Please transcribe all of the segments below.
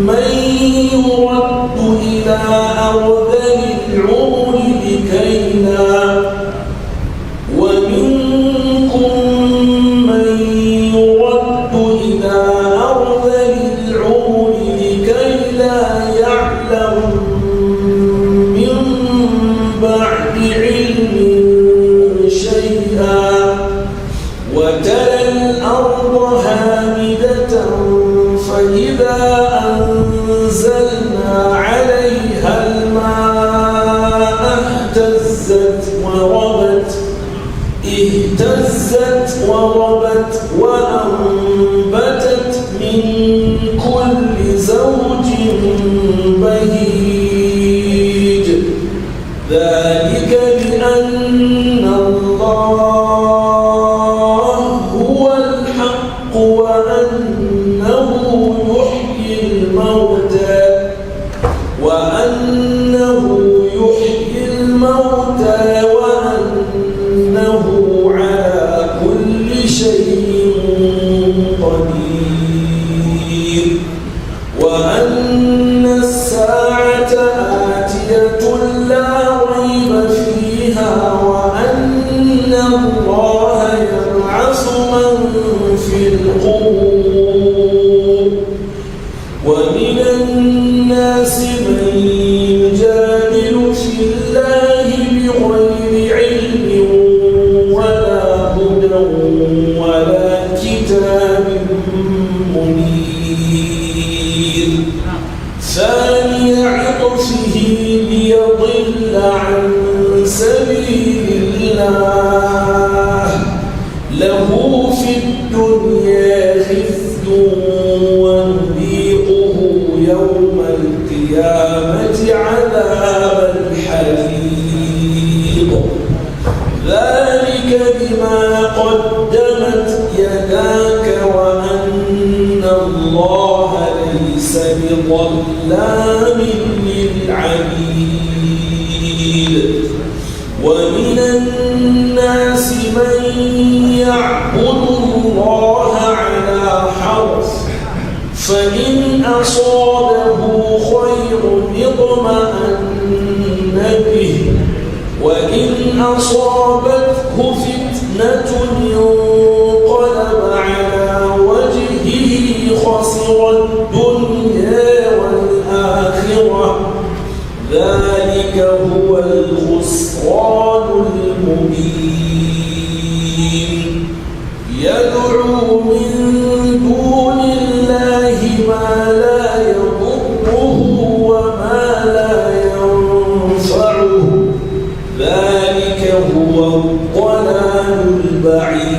من يرد إلى أرذل العمر ومنكم من يرد إلى أرذل العمر لكي لا يعلم من بعد علم شيئا وترى الأرض هامدة فإذا أنزلنا عليها الماء اهتزت وربت وأنبتت من كل زوج بهيج ذلك بأن الله هو الحق وأنه يحيي الموتى وأنه على كل شيء قدير وأن الساعة آتية لا ريب فيها وأن الله يبعث من في القبور ومن الناس من يجادل في الله بغير علم ولا هدى ولا كتاب منير ثاني عطفه ليضل عن سبيل الله له في الدنيا خزي ونذيقه يوم القيامة عذاب الحريق ذلك بما قدمت يداك وأن الله ليس بظلام للعبيد ومن الناس من يعبد الله على حرف فإن أصابه خير اطمأن به وإن أصابته فتنة انقلب على وجهه خسر الدنيا والآخرة ذلك هو الخسران المبين يدعو من دون الله ما لا يضره وما لا ينفعه ذلك هو الضلال البعيد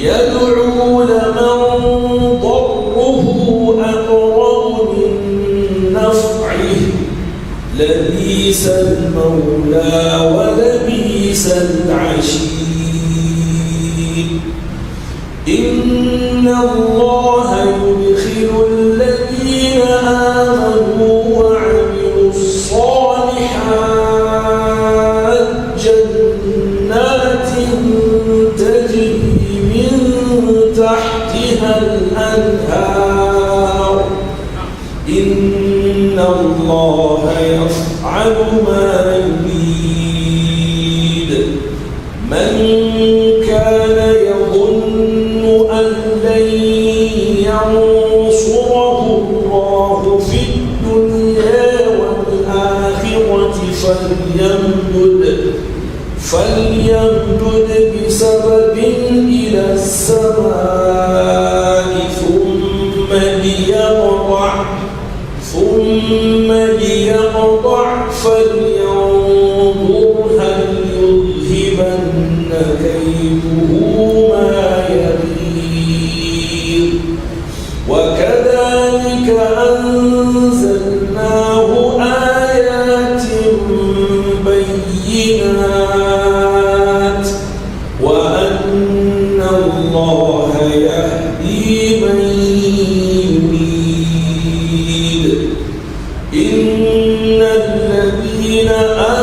يدعو لمن ضره أقرب من نفعه لبئس المولى ولبئس العشير إن الله يدخل الذين آمنوا وعملوا الصالحات جنات تجري من تحتها الأنهار إن الله يفعل ما يريد من كان يظن أن لن ينصره الله في الدنيا والآخرة فليمدد بسبب إلى السماء ثم ليقطع فلينظر هل يذهبن كيده ما يغيظ وكذلك أنزلناه آيات بينات وأن الله يهدي من يريد إن الذين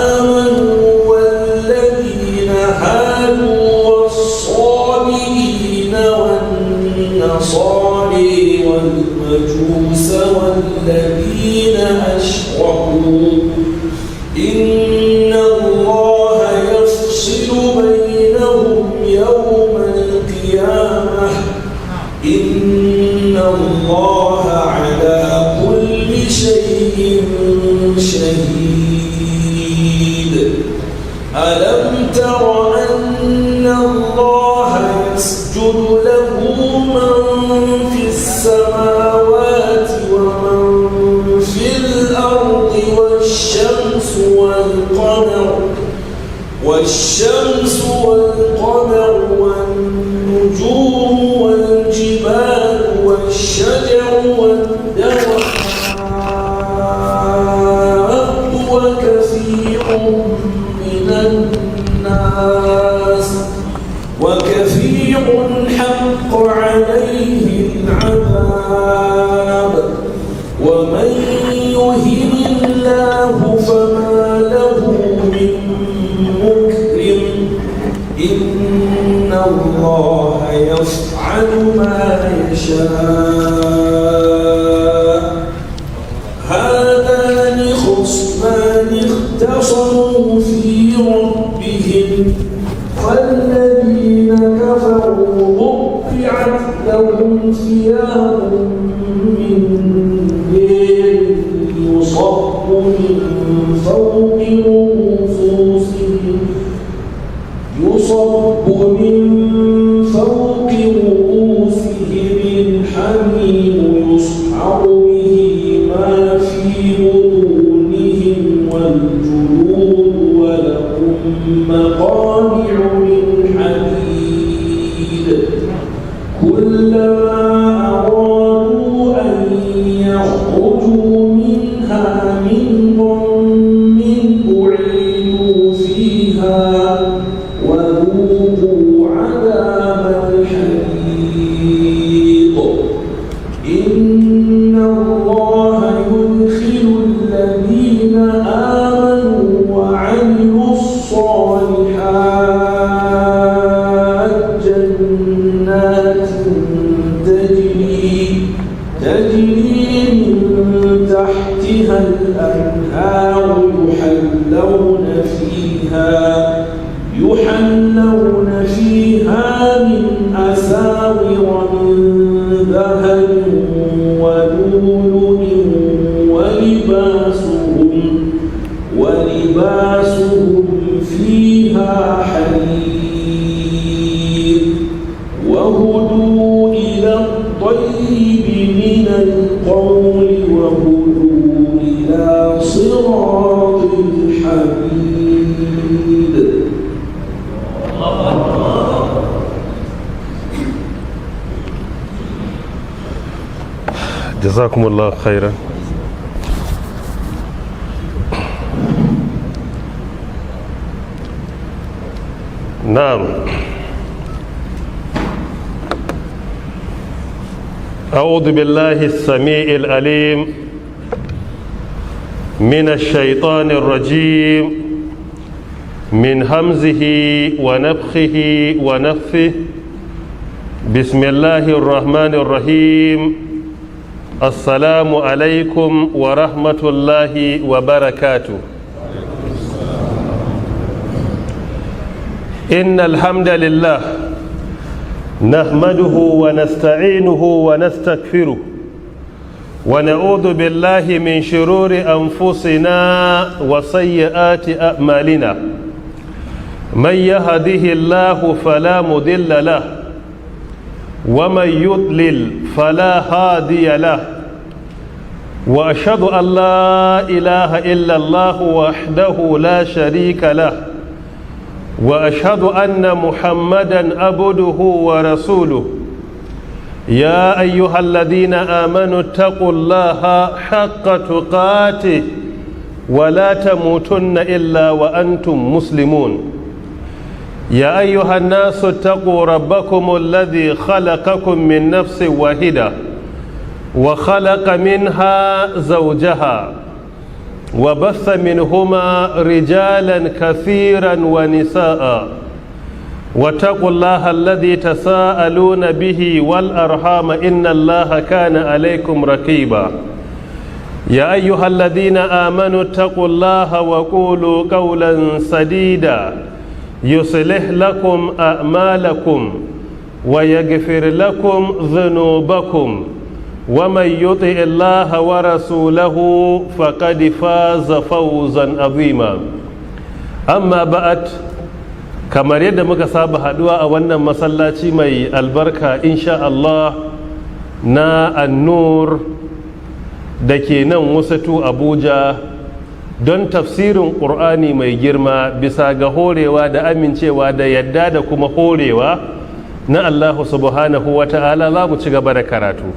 آمنوا والذين هادوا والصابئين والنصارى والنصارى والمجوس والذين أشركوا إن الله يفصل بينهم يوم القيامة إن الله على كل شيء شهيد ألم تر أن الله يسجد له من في السماوات ومن في الأرض والشمس والقمر والنجوم والجبال والشجر والدواب وكثير حق عليه العذاب ومن يهن الله فما له من مكرم إن الله يفعل ما يشاء هذان خصمان اختصموا في ربهم فالذين كفروا قطعت لهم ثياب من نار يصب من فوق رؤوسهم الحميم يسحر به ما في بطونهم والجلود ولهم مقامع من حديد كلما أرادوا أن يخرجوا منها من غم أعيدوا فيها وذوقوا عذاب الحريق إن الله يدخل الذين آمنوا وعملوا الصالحات جنات تجري من تحتها الأنهار يحلون فيها من أساور من ذهب ولؤلؤ ولباسهم فيها حرير وهدوا إلى الطيب من القول وهدوا إلى صراط الحميد جزاكم الله خيرا. نعم، أعوذ بالله السميع العليم من الشيطان الرجيم من همزه ونفخه ونفثه. بسم الله الرحمن الرحيم. السلام عليكم ورحمة الله وبركاته. إن الحمد لله نحمده ونستعينه ونستغفره ونعوذ بالله من شرور أنفسنا وسيئات أعمالنا. من يهده الله فلا مضل له ومن يضلل فلا هادي له وأشهد أن لا إله إلا الله وحده لا شريك له وأشهد أن محمدا عبده ورسوله. يا أيها الذين آمنوا اتقوا الله حق تقاته ولا تموتن إلا وأنتم مسلمون. يا أيها الناس اتقوا ربكم الذي خلقكم من نفس واحدة وخلق منها زوجها وبث منهما رجالا كثيرا ونساء واتقوا الله الذي تساءلون به والأرحام إن الله كان عليكم رقيبا يا أيها الذين آمنوا اتقوا الله وقولوا قولا سديدا يصلح لكم أعمالكم ويغفر لكم ذنوبكم ومن يطع الله ورسوله فقد فاز فوزا عظيما أما بعد kamar yadda muka saba haduwa a wannan masallaci mai albarka insha Allah na annur da ke nan wasatu Abuja don tafsirin ƙur'ani mai girma bisa ga horewa da amincewa da yadda da kuma horewa na Allah subhanahu wa ta'ala za mu ci gaba da karatu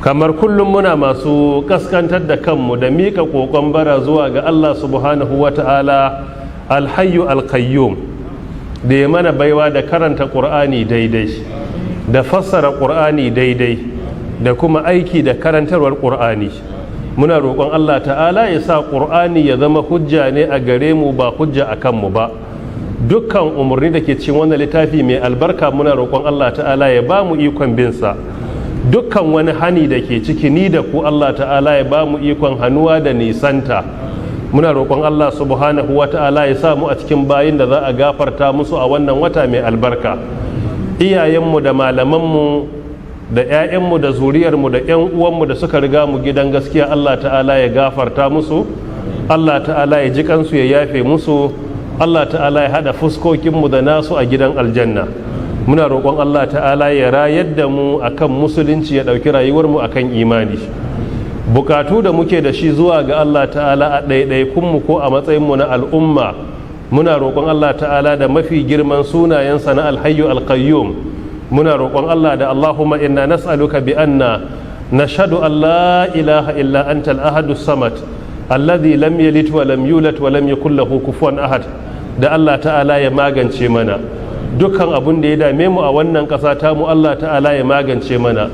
kamar kullum muna masu kaskantar da kanmu da miƙa ƙoƙon bara zuwa ga Allah subhanahu wa ta'ala alhayyu alkayyum da ya mana baiwa da karanta ƙur'ani daidai da fassara ƙur'ani daidai da kuma aiki da karantarwar ƙur'ani muna roƙon Allah ta'ala ya sa ƙur'ani ya zama hujja ne a gare mu ba hujja a kanmu ba dukkan umarni da ke cikin wannan littafi mai albarka muna roƙon Allah ta'ala ya ba mu ikon binsa dukkan wani hani da ke ciki ni da ku Allah ta'ala ya ba mu ikon hannuwa da nisanta muna roƙon Allah subhanahu wa ta'ala ya samu a cikin bayin da za a gafarta musu a wannan wata mai albarka iyayenmu da malamanmu da 'ya'yanmu da zuriyarmu da 'yan uwanmu da suka riga mu gidan gaskiya Allah ta'ala ya gafarta musu Allah ta'ala ya ji kansu ya yafe musu Allah ta'ala ya haɗa fuskokinmu da nasu a gidan aljanna muna roƙon Allah ta'ala ya rayar da mu akan musulunci ya ɗauki rayuwarmu akan imani bukatu da muke da shi zuwa ga Allah ta'ala a ɗaiɗaikunmu ko a matsayinmu na al'umma muna roƙon Allah ta'ala da mafi girman sunayensa na alhayyu alqayyum muna roƙon Allah da Allahumma inna nas'aluka bi anna nashhadu an la ilaha illa anta al-ahadu samad alladhi lam yalid wa lam yulad wa lam yakul lahu kufuwan ahad da Allah ta'ala ya magance mana dukkan abin da ya dame mu a wannan ƙasa ta mu Allah ta'ala ya magance mana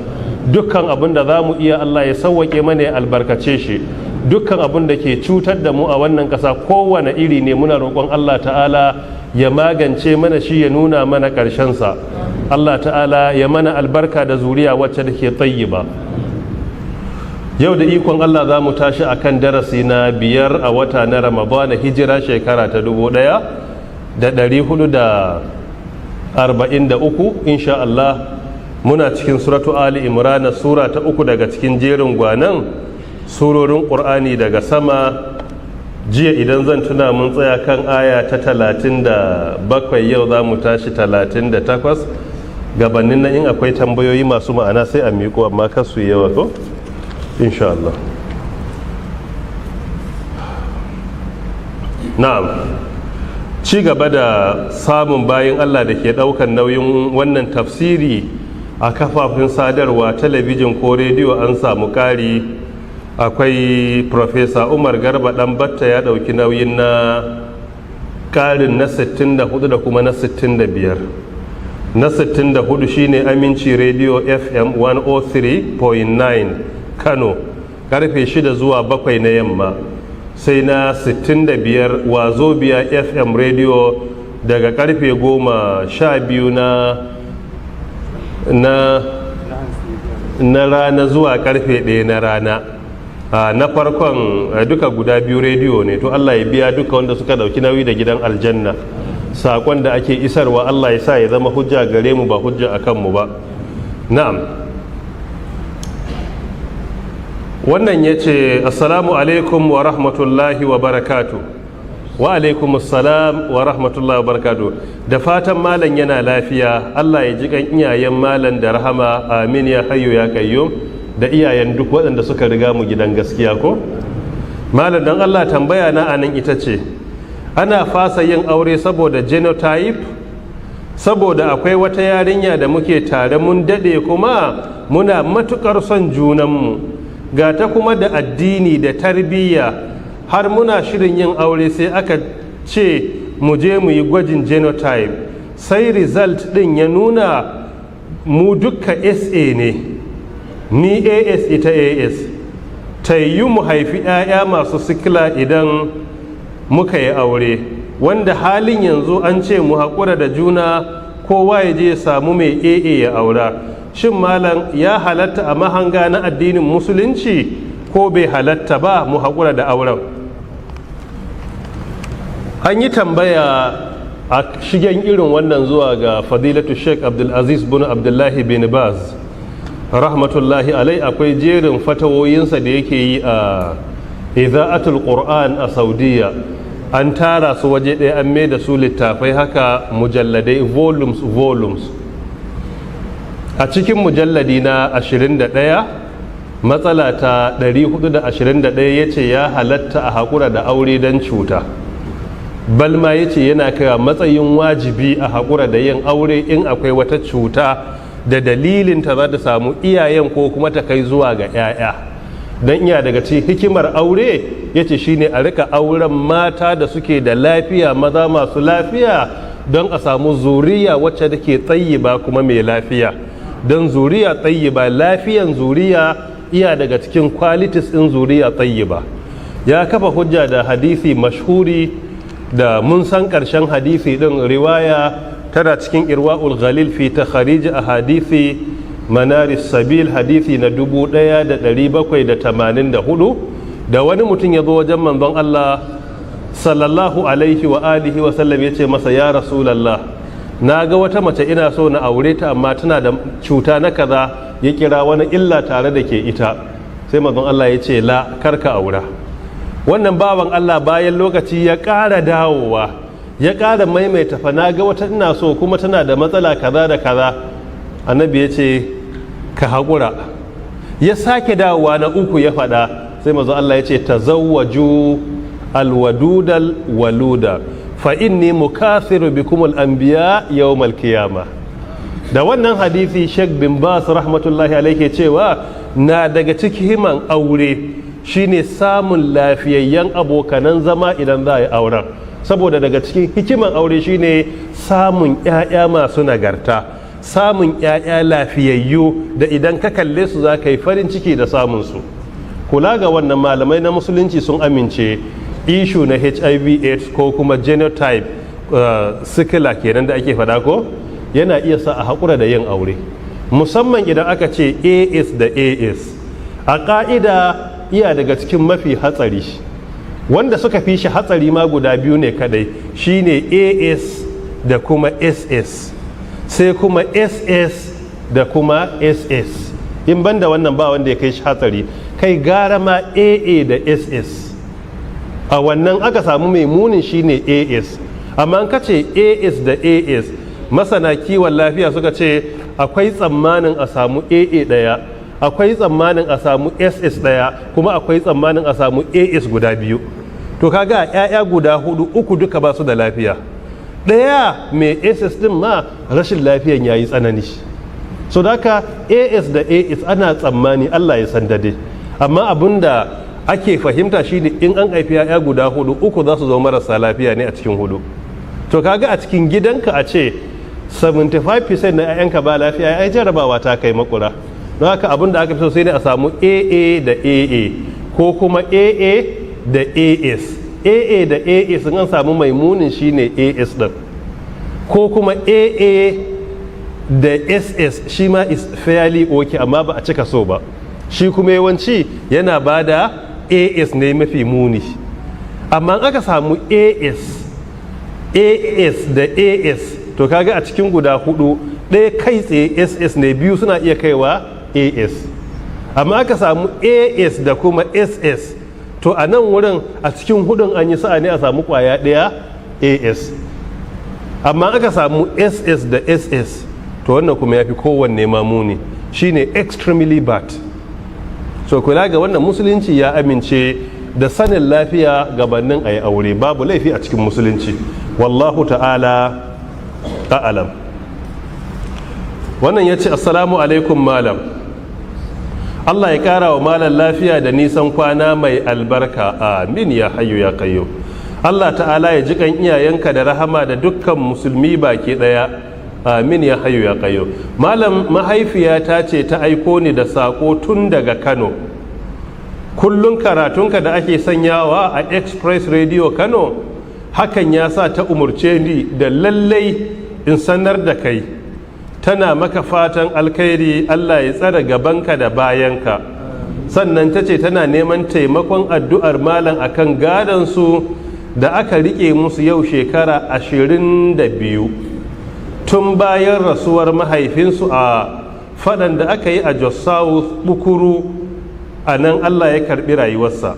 dukkan abin da za mu iya Allah ya sauwaƙe mana ya albarkace shi dukkan abin da ke cutar da mu a wannan ƙasa kowane iri ne muna roƙon Allah ta'ala ya magance mana shi ya nuna mana ƙarshensa Allah ta'ala ya mana albarka da zuriya wacce da ke tayyiba yau da ikon Allah za mu tashi a kan darasi na 5 a wata na Ramadana hijira shekara ta 1443 insha Allah muna cikin suratu Ali Imran sura ta 3 daga cikin jerin gwanan surorin Qur'ani daga sama jiya idan zan tuna mun tsaya kan aya ta 37 yau za mu tashi 38 gabanin nan in akwai tambayoyi masu ma'ana sai a miƙo amma kasu yawa ko insha Allah na'am ci gaba da samun bayin Allah da ke ɗaukan nauyin wannan tafsiri a kafafen sadarwa talabijin ko rediyo an samu ƙari akwai Profesa Umar Garba ɗan batta ya ɗauki nauyin na ƙarin na 64 da kuma na 65 na 64 shine Aminci Radio FM 103.9 Kano karfe 6 zuwa 7 na yamma sai na 65 Wazobia FM Radio daga karfe 12 na rana zuwa karfe 1 na rana na farkon duka guda biyu rediyo ne to Allah ya biya duka wanda suka dauki nauyi da gidan aljanna sakon da ake isarwa Allah ya sa ya zama hujja gare mu ba hujja akan mu ba na'am wannan yace assalamu alaikum wa rahmatullahi wa barakatuh wa alaikum assalam wa rahmatullahi wa barakatuh da fatan malam yana lafiya Allah ya ji kan iyayen malam da rahama amin ya hayyu ya qayyum da iyayen duk waɗanda suka riga mu gidan gaskiya ko malam dan Allah tambaya na anan ita ce ana fasa yin aure saboda genotype saboda akwai wata yarinya da muke tare mun dade kuma muna matukar son junanmu ga ta kuma da addini da tarbiyya har muna shirin yin aure sai aka ce mu je mu yi gwajin genotype sai result din ya nuna mu dukka SA ne ni AS ita AS ta yi mu haifi 'ya'ya masu sikila idan muka yi aure wanda halin yanzu an ce mu haƙura da juna kowa ya je ya samu mai AA ya aura. Shin malam ya halatta a mahanga na addinin musulunci ko bai halatta ba mu haƙura da auren? An yi tambaya a shigen irin wannan zuwa ga fadilatu Sheikh Abdulaziz bin Abdullahi bin Baz rahmatullahi alai. Akwai jerin fatawoyinsa da yake yi a Iza'atul Qur'an a Saudiya, an tara su waje ɗaya an mai da su littafai haka mujalladai volumes. A cikin mujalladi na 21 matsala ta 421 ya ce ya halatta a haƙura da aure don cuta, balma ya ce yana kaiwa matsayin wajibi a haƙura da yin aure in akwai wata cuta da dalilinta za ta samu iyayen ko kuma ta kai zuwa ga 'ya'ya. don iya daga cikin hikimar aure ya ce shine a rika auren mata da suke da lafiya, maza masu lafiya, don a samu zuriya wacce take tayyiba kuma mai lafiya. Don zuriya tayyiba, lafiyan zuriya iya daga cikin qualities ɗin zuriya tayyiba. Ya kafa hujja da hadisi mashhuri da mun san ƙarshen hadisi ɗin, riwaya tana cikin irwa'ul ghalil fi takharij a hadisi manaris sabil, hadisi na 1784, da wani mutum ya zo wajen manzon Allah sallallahu alaihi wa alihi wa sallam ya ce masa, ya rasulallah, na ga wata mace ina so na aure ta amma tana da cuta na kaza, ya kira wani illa tare da ke ita. Sai manzon Allah ya ce, la, karka aura. Wannan bawan Allah bayan lokaci ya ƙara dawowa, ya ƙara maimaita, fa na ga wata ina so kuma tana da matsala kaza da kaza. Annabi ya ce, ka haƙura. Ya sake dawowa na uku ya faɗa, sai manzon Allah ya ce, tazawwaju alwadudal waluda fa inni mukathiru bikumul anbiya yawmal qiyama. Da wannan hadisi Sheikh bin Bas rahmatullahi alaihi cewa na daga cikin himan aure shine samun lafiyayyen abokanan zama idan za a yi auren, saboda daga cikin hikiman aure shine samun 'ya'ya masu nagarta, samun 'ya'ya lafiyayyu da idan ka kalle su za ka yi farin ciki da samun su. Kula ga wannan, malamai na musulunci sun amince ishu na HIV/AIDS ko kuma genotype sikila kenan da ake faɗa ko, yana iya sa a haƙura da yin aure, musamman idan aka ce AS da AS. A ƙa'ida iya daga cikin mafi hatsari, wanda suka fi shi hatsari ma guda biyu ne kadai, shine AS da kuma SS, sai kuma SS da kuma SS. In banda wannan ba wanda ya kai shi hatsari, kai gara ma AA da SS. A wannan aka samu mai munin shine AS, amma an kace AS da AS, masana kiwon lafiya suka ce akwai tsammanin a samu AA daya, akwai tsammanin a samu SS daya, kuma akwai tsammanin a samu AS guda biyu. To kaga 'ya'ya guda hudu, uku duka ba su da lafiya, daya mai SS din ma rashin lafiyan yayi tsanani. So daka AS da AS ana tsammani, Allah ya san dade, amma abinda ake fahimta shine in an haifi 'ya'ya guda hudu, uku za su zama marasa lafiya ne a cikin hudu. To kaga a cikin gidanka a ce 75% na 'ya'yanka ba lafiya, ai jarabawa ta kai makura. Don haka abin da aka fi so sai ne a samu AA da AA ko kuma AA da AS. AA da AA sun an samu mai munin shine AS din, ko kuma AA da SS shi ma is fairly okay, amma ba a cika so ba. Shi kuma yawanci yana ba da AS ne mafi muni. Amma aka samu AS da AS, to kaga a cikin guda hudu ɗaya kai tsaye SS ne, biyu suna iya kaiwa AS. Amma aka samu AS da kuma SS, to a nan wurin a cikin hudun an yi sa'a ne a samu kwaya ɗaya AS. Amma aka samu SS da SS, to wannan kuma ya fi kowanne mamuni, shine extremely bad. So kula ga wannan, musulunci ya amince da sanin lafiya gabanin a yi aure, babu laifi a cikin musulunci. Wallahu ta'ala a'alam. Wannan ya ce, assalamu alaikum malam, Allah ya ƙara wa malam lafiya da nisan kwana mai albarka, amin ya hayyu ya qayyu. Allah ta'ala ya ji kan iyayenka da rahama da dukkan musulmi baki ɗaya, amin ya hayyu ya qayyu. Malam, mahaifiyata ce ta aiko ni da saƙo tun daga Kano. Kullum karatunka da ake sanyawa a Express Radio Kano hakan ya sa ta umurce ni da lallai in sanar da kai, tana maka fatan alkhairi, Allah ya tsare gabanka da bayanka. Sannan ta ce tana neman taimakon addu'ar malam akan gadansu da aka rike musu yau shekara 22 tun bayan rasuwar mahaifinsu a faɗan da aka yi a Jos South Bukuru, a nan Allah ya karɓi rayuwarsa.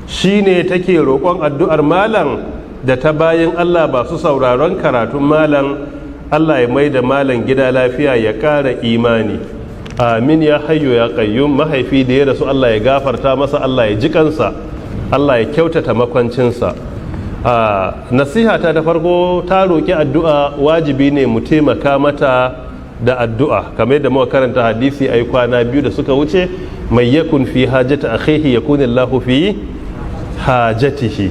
Shi ne take roƙon addu'ar malam da ta bayan Allah ba su sauraron karatun malam, Allah ya mai da malam gida lafiya ya ƙara imani. Amin ya hayyo ya qayyum. Mahaifi da ya rasu Allah ya gafarta masa, Allah ya ji kansa, Allah ya kyautata makwancinsa. Nasiha ta da farko, ta roƙi addu'a, wajibi ne mu taimaka mata da addu'a, kamar yadda muka karanta hadisi ai kwana biyu da suka wuce, mai yakun fi hajata akhihi yakunillahu fi hajatihi.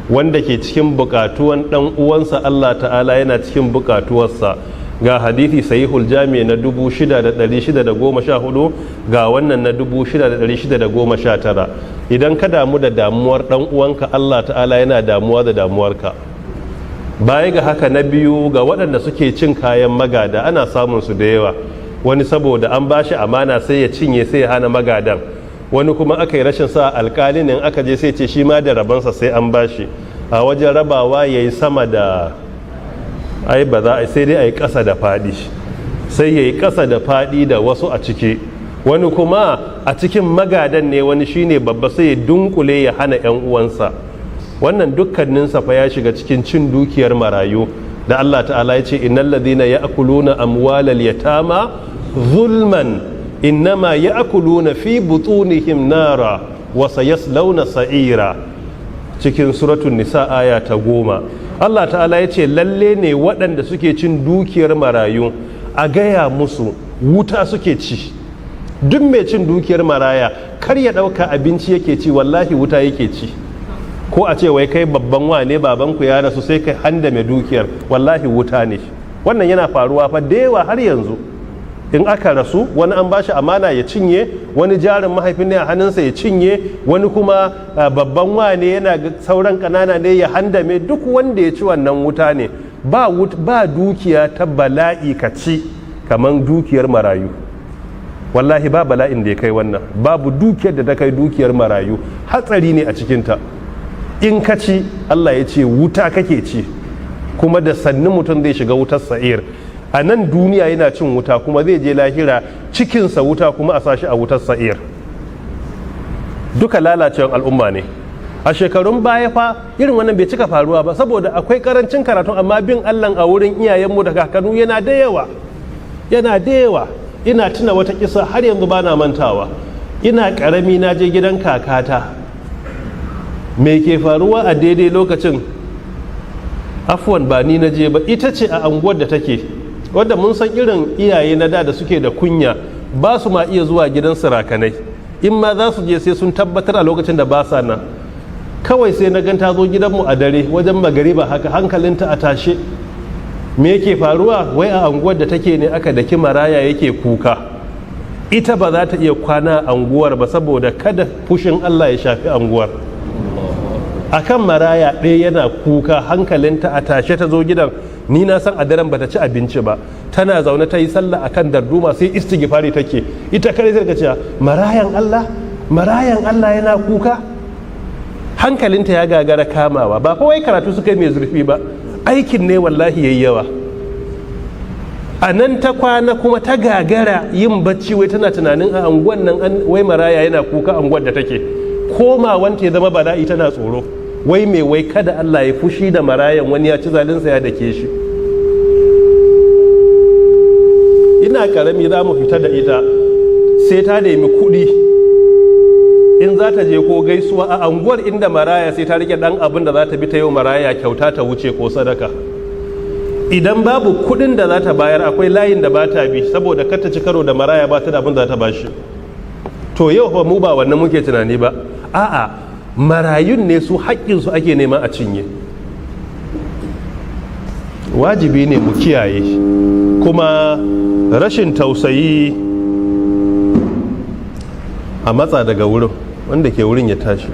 Wanda ke cikin bukatuwan dan uwansa Allah ta'ala yana cikin bukatuwarsa. Ga hadisi sahihul jami na 6614, ga wannan na 6619. Idan ka damu da damuwar dan uwanka, Allah ta'ala yana damuwa da damuwarka. Baya ga haka, na biyu, ga waɗanda suke cin kayan magada, ana samun su da yawa. Wani saboda an bashi amana sai ya cinye, sai ya hana magadan. Wani kuma aka yi rashin sa alƙalin in aka je sai ce shi ma da rabansa sai an bashi. A wajen rabawa ya yi sama da, ai ba za a sai dai a yi ƙasa da faɗi, sai ya yi ƙasa da faɗi da wasu a ciki. Wani kuma a cikin magadan ne, wani shine babba sai ya dunkule ya hana 'yan uwansa. Wannan dukkaninsa fa ya shiga cikin cin dukiyar marayu da Allah ta'ala ya ce innal ladhina ya'kuluna amwalal yatama zulman innama ya'kuluna fi butunihim nara wa sayaslawna sa'ira, cikin suratul nisa aya ta 10. Allah ta'ala ya ce lalle ne waɗanda suke cin dukiyar marayu a gaya musu wuta suke ci. Duk mai cin dukiyar maraya kar ya ɗauka abinci yake ci, wallahi wuta yake ci. Ko a ce wai kai babban wane, babanku ya rasu sai kai handa mai dukiyar, wallahi wuta ne. Wannan yana faruwa fa da yawa har yanzu. In aka rasu, wani an bashi amana ya cinye, wani jarin mahaifin ne a hannunsa ya cinye, wani kuma babban wane yana sauran kanana ne ya handame. Duk wanda ya ci wannan wuta ne. Ba dukiya ta bala'i ka ci kamar dukiyar marayu. Wallahi ba bala'in da ya kai wannan. Babu dukiyar da ta kai dukiyar marayu. Hatsari ne a cikinta. In ka ci, Allah ya ce wuta kake ci, kuma da sannu mutum zai shiga wutar sa'ir. A nan duniya yana cin wuta, kuma zai je lahira cikinsa wuta, kuma a sashi a wutar sa'ir. Duka lalacewar al'umma ne. A shekarun baya fa irin wannan bai cika faruwa ba, saboda akwai karancin karatu, amma bin Allah a wurin iyayenmu da kakannu yana da yawa. Ina tuna wata kisa har yanzu bana mantawa. Ina karami na je gidan kakata. Me ke faruwa a daidai lokacin? Afwan, ba ni na je ba, ita ce a anguwar da take, wadda mun san irin iyaye na da suke da kunya, ba su ma iya zuwa gidan sarakanai. In ma za su je sai sun tabbatar a lokacin da ba sa nan. Kawai sai na gan ta zo gidanmu a dare wajen magariba haka, hankalinta a tashe. Me yake faruwa? Wai a anguwar da take ne aka daki maraya yake kuka. Ita ba za ta iya kwana a anguwar ba saboda kada fushin Allah ya shafi anguwar. Akan maraya ɗaya yana kuka, hankalinta a tashe ta zo gidan. Ni na san a daren bata ci abinci ba, tana zaune ta yi sallah akan darduma, sai istighfari take. Ita kare zai ce marayan Allah yana kuka. Hankalinta ya gagara kamawa. Ba fa wai karatu suka yi mai zurfi ba, aikin ne wallahi yayi yawa. A nan ta kwana kuma ta gagara yin bacci, wai tana tunanin a anguwan nan wai maraya yana kuka anguwar da take. Komawanta ya zama bala'i, tana tsoro. Wai mai wai kada Allah ya fushi da marayan, wani ya ci zalinsa ya dake shi. Ina karami za mu fita da ita, sai ta nemi kuɗi in za ta je ko gaisuwa a anguwar inda maraya, sai ta rike ɗan abin da za ta bi ta yau maraya kyauta ta wuce ko sadaka. Idan babu kuɗin da za ta bayar, akwai layin da ba ta bi saboda kar ta ci karo da maraya ba ta da abin da za ta bashi. To yau fa mu ba wannan muke tunani ba, a'a marayun ne su haƙƙinsu ake nema a cinye. Wajibi ne mu kiyaye, kuma rashin tausayi a matsa daga wurin, wanda ke wurin ya tashi.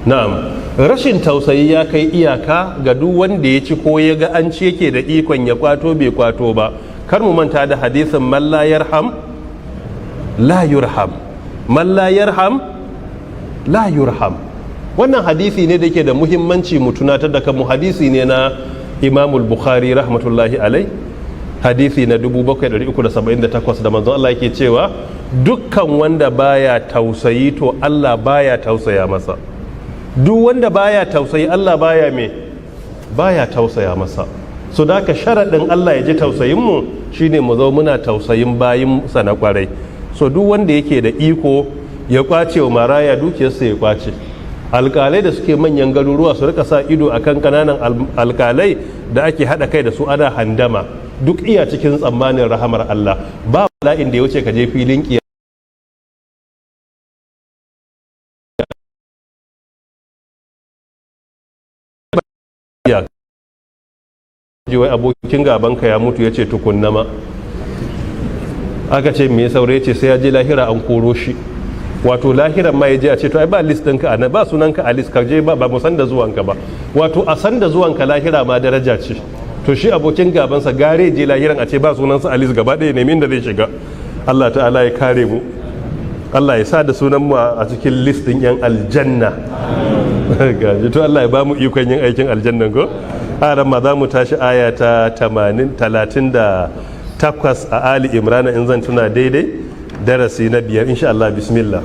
Na'am, rashin tausayi ya kai iyaka ga duk wanda ya ci ko ya ga an ci yake da ikon ya kwato bai kwato ba. Kar mu manta da hadisin man la yarham la yurham, man la yarham la yurham. Wannan hadisi ne da yake da muhimmanci mu tunatar da kanmu. Hadisi ne na Imamul Bukhari rahmatullahi alai, hadisi na 7378 da manzon Allah yake cewa dukkan wanda baya tausayi to Allah baya tausaya masa. Duk wanda baya tausayi Allah baya tausaya masa. So da ka sharaɗin Allah ya ji tausayin mu shine mu zo muna tausayin bayin sa na kwarai. So duk wanda yake da iko ya kwace wa maraya dukiyarsa ya kwace. Alƙalai da suke manyan garuruwa su rika sa ido akan kananan alƙalai da ake haɗa kai da su ana handama, duk iya cikin tsammanin rahamar Allah. Ba bala'in da ya wuce ka je filin ƙiya wai abokin gabanka ya mutu ya ce tukunnama, aka ce me saurayi ce sai ya je lahira an koro shi. Wato lahiran ma ya je a ce to ai ba list ɗinka a ba sunanka a list, ka je ba mu san da zuwanka ba. Wato a san da zuwanka lahira ma daraja ce. To shi abokin gabansa gare je lahiran a ce ba sunansa a list gaba ɗaya nemin da zai shiga. Allah ta'ala ya kare mu, Allah ya sa da sunan mu a cikin list ɗin yan aljanna. Gaji to Allah ya ba mu ikon yin aikin aljannan ko. Aran ma za mu tashi aya ta 38 a Ali Imran in zan tuna daidai, darasi na 5 insha Allah. Bismillah.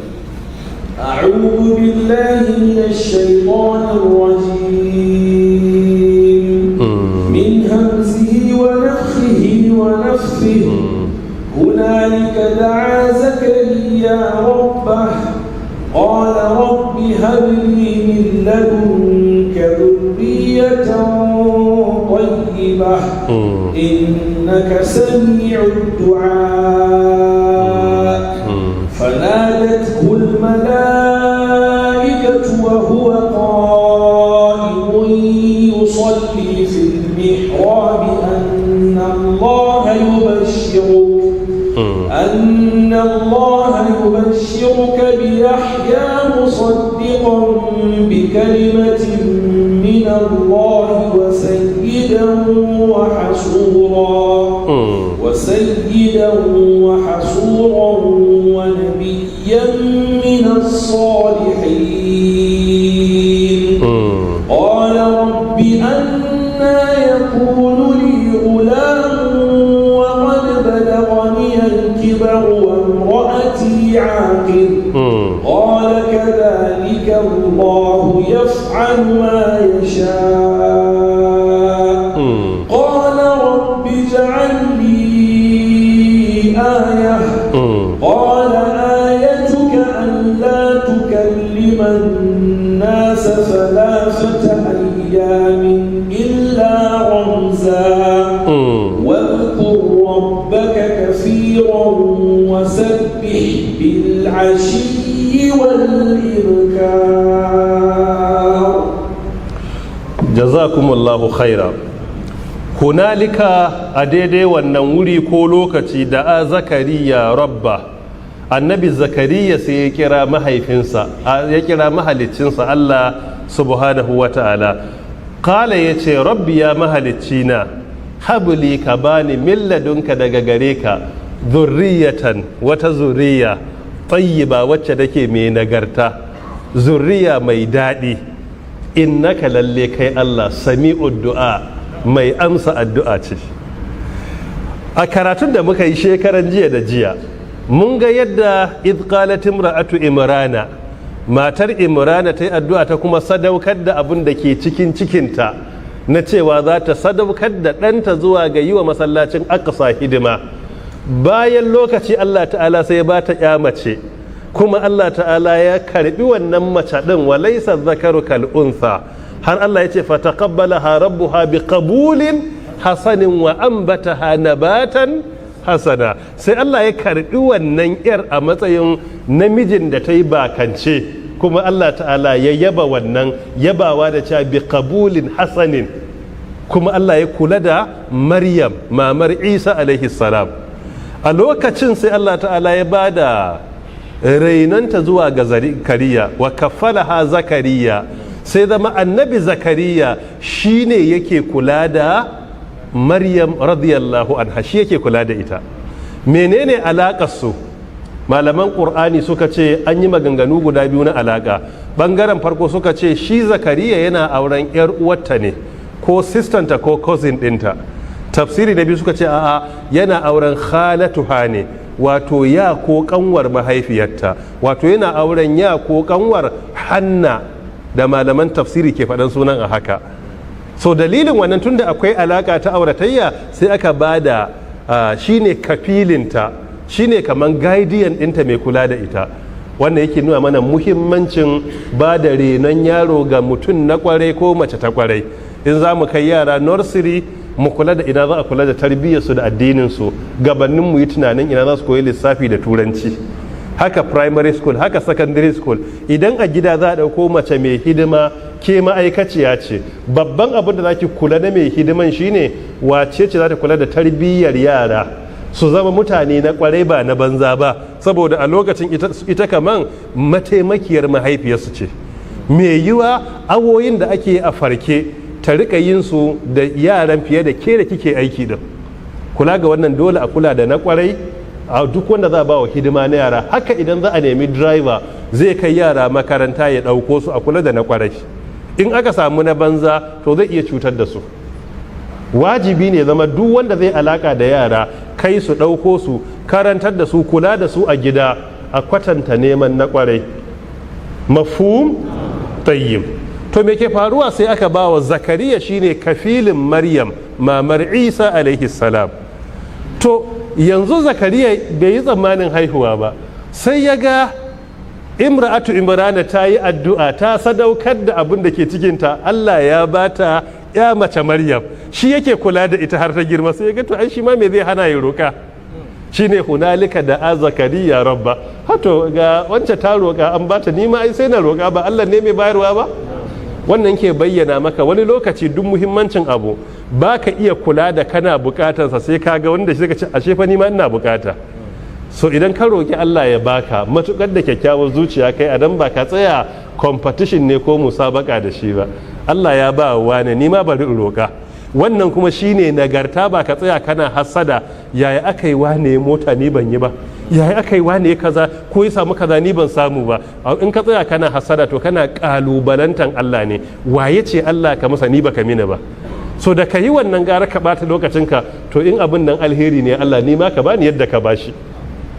أعوذ بالله من الشيطان الرجيم من همزه ونفخه ونفثه هنالك دعا زكريا ربه قال رب هب لي من لدنك ذرية طيبة إنك سميع الدعاء فنادته الملائكة وهو قائم يصلي في المحراب أن الله يبشرك بيحيى مصدقا بكلمة من الله وسيدا وحصورا ونبيا من الصالحين قال رب أنى يكون لي غلام وقد بلغني الكبر وامرأتي عاقر قال كذلك الله يفعل ما يشاء قال رب اجعل لي آية قال آيتك ألا تكلم الناس 3 أيام إلا رمزا واذكر ربك كثيرا وسبح بالعشي والإبكار. جزاكم الله خيرا. hunalika a daidai wannan wuri ko lokaci da a zakariya rabba, annabi zakariya sai ya kira mahaifinsa, ya kira mahalicinsa Allah subhanahu wa ta'ala. Kala ya ce rabbi ya mahalicina habli ka bani milladunka daga gare ka zurriyatan wata zurriya tayyiba wacce take mai nagarta, zurriya mai daɗi. Innaka lalle kai Allah sami'ud du'a, mai amsa addu'a ce. A karatun da muka yi shekaran jiya da jiya mun ga yadda idh imra'atu imrana, matar imrana ta yi addu'a ta kuma sadaukar da abin da ke cikin cikinta na cewa za ta sadaukar da ɗanta zuwa ga yi wa masallacin aqsa hidima. Bayan lokaci Allah ta'ala sai ba ta ya mace, kuma Allah ta'ala ya karbi wannan mace ɗin wa laysa dhakaru kal untha, har Allah ya ce fataqabbalaha rabbuha biqabulin hasanin wa anbataha nabatan hasana. Sai Allah ya karbi wannan yar a matsayin namijin da ta yi bakance, kuma Allah ta'ala ya yaba wannan yabawa da cewa biqabulin hasanin. Kuma Allah ya kula da Maryam mamar Isa alaihi salam. A lokacin sai Allah ta'ala ya bada rainanta zuwa ga Zakariya wa kafalaha Zakariya, sai zama annabi zakariya shine yake kula da maryam radiyallahu anha, shi yake kula da ita. menene alaƙar su? malaman ƙur'ani suka ce an yi maganganu guda biyu na alaƙa. ɓangaren farko suka ce shi zakariya yana auren 'yar uwarta ne ko sistanta ko cousin ɗinta. tafsiri na biyu suka ce a'a yana auren khalatuha ne, wato ya ko kanwar mahaifiyarta, wato yana auren ya ko kanwar hanna da malaman tafsiri ke faɗan sunan a haka. so dalilin wannan tunda akwai alaka ta auratayya sai aka bada shine kafilinta, shine kaman guardian ɗinta mai kula da ita. wannan yake nuna mana muhimmancin ba da renon yaro ga mutum na kwarai ko mace ta kwarai. in za mu kai yara nursery mu kula da ina za a kula da tarbiyyarsu da addininsu gabanin mu yi tunanin ina za su koyi lissafi da turanci. haka primary school, haka secondary school. idan a gida za a ɗauko mace mai hidima, ke ma'aikaciya ce, babban abin da za ki kula da mai hidiman shine wace ce za ta kula da tarbiyyar yara su zama mutane na kwarai ba na banza ba, saboda a lokacin ita kaman mataimakiyar mahaifiyarsu ce. mai yiwa awoyin da ake a farke ta rika yin su da yaran fiye da ke da kike aiki din. kula ga wannan dole a kula da na kwarai a duk wanda za a ba wa hidima na yara. haka idan za a nemi driver zai kai yara makaranta ya ɗauko su, a kula da na kwarai. in aka samu na banza to zai iya cutar da su. wajibi ne zama duk wanda zai alaka da yara kai su ɗauko su, karantar da su, kula da su a gida, a kwatanta neman na kwarai. mafhum tayyib. to me ke faruwa sai aka ba wa zakariya shine kafilin maryam mamar isa alaihi salam. to yanzu zakariya bai yi tsammanin haihuwa ba, sai ya ga imra'atu imrana ta yi addu'a ta sadaukar da abin da ke cikinta, Allah ya bata ya mace maryam, shi yake kula da ita har ta girma. sai ya ga to ai shi ma me zai hana ya roka? shine hunalika da a zakariya rabba. hato ga wancan ta roka an bata, ni ma ai sai na roka, ba Allah ne mai bayarwa ba? wannan ke bayyana maka wani lokaci duk muhimmancin abu ba ka iya kula da kana bukatarsa sai ka ga wanda shi ka ce ashe fa ni ma ina bukata. so idan ka roki Allah ya baka matukar da kyakkyawar zuciya kai adan ba ka tsaya competition ne ko musabaka da shi ba. Allah ya ba wa ne, ni ma bari in roka. wannan kuma shine nagarta, ba ka tsaya kana hassada yaya aka yi wane mota ni ban yi ba, yaya aka yi wane kaza ko ya samu kaza ni ban samu ba. in ka tsaya kana hassada to kana kalubalantan Allah ne, waye ce Allah ka masa ni baka mini ba. so da ka yi wannan gara ka bata lokacinka, to in abin nan alheri ne Allah ni ma ka bani yadda ka bashi.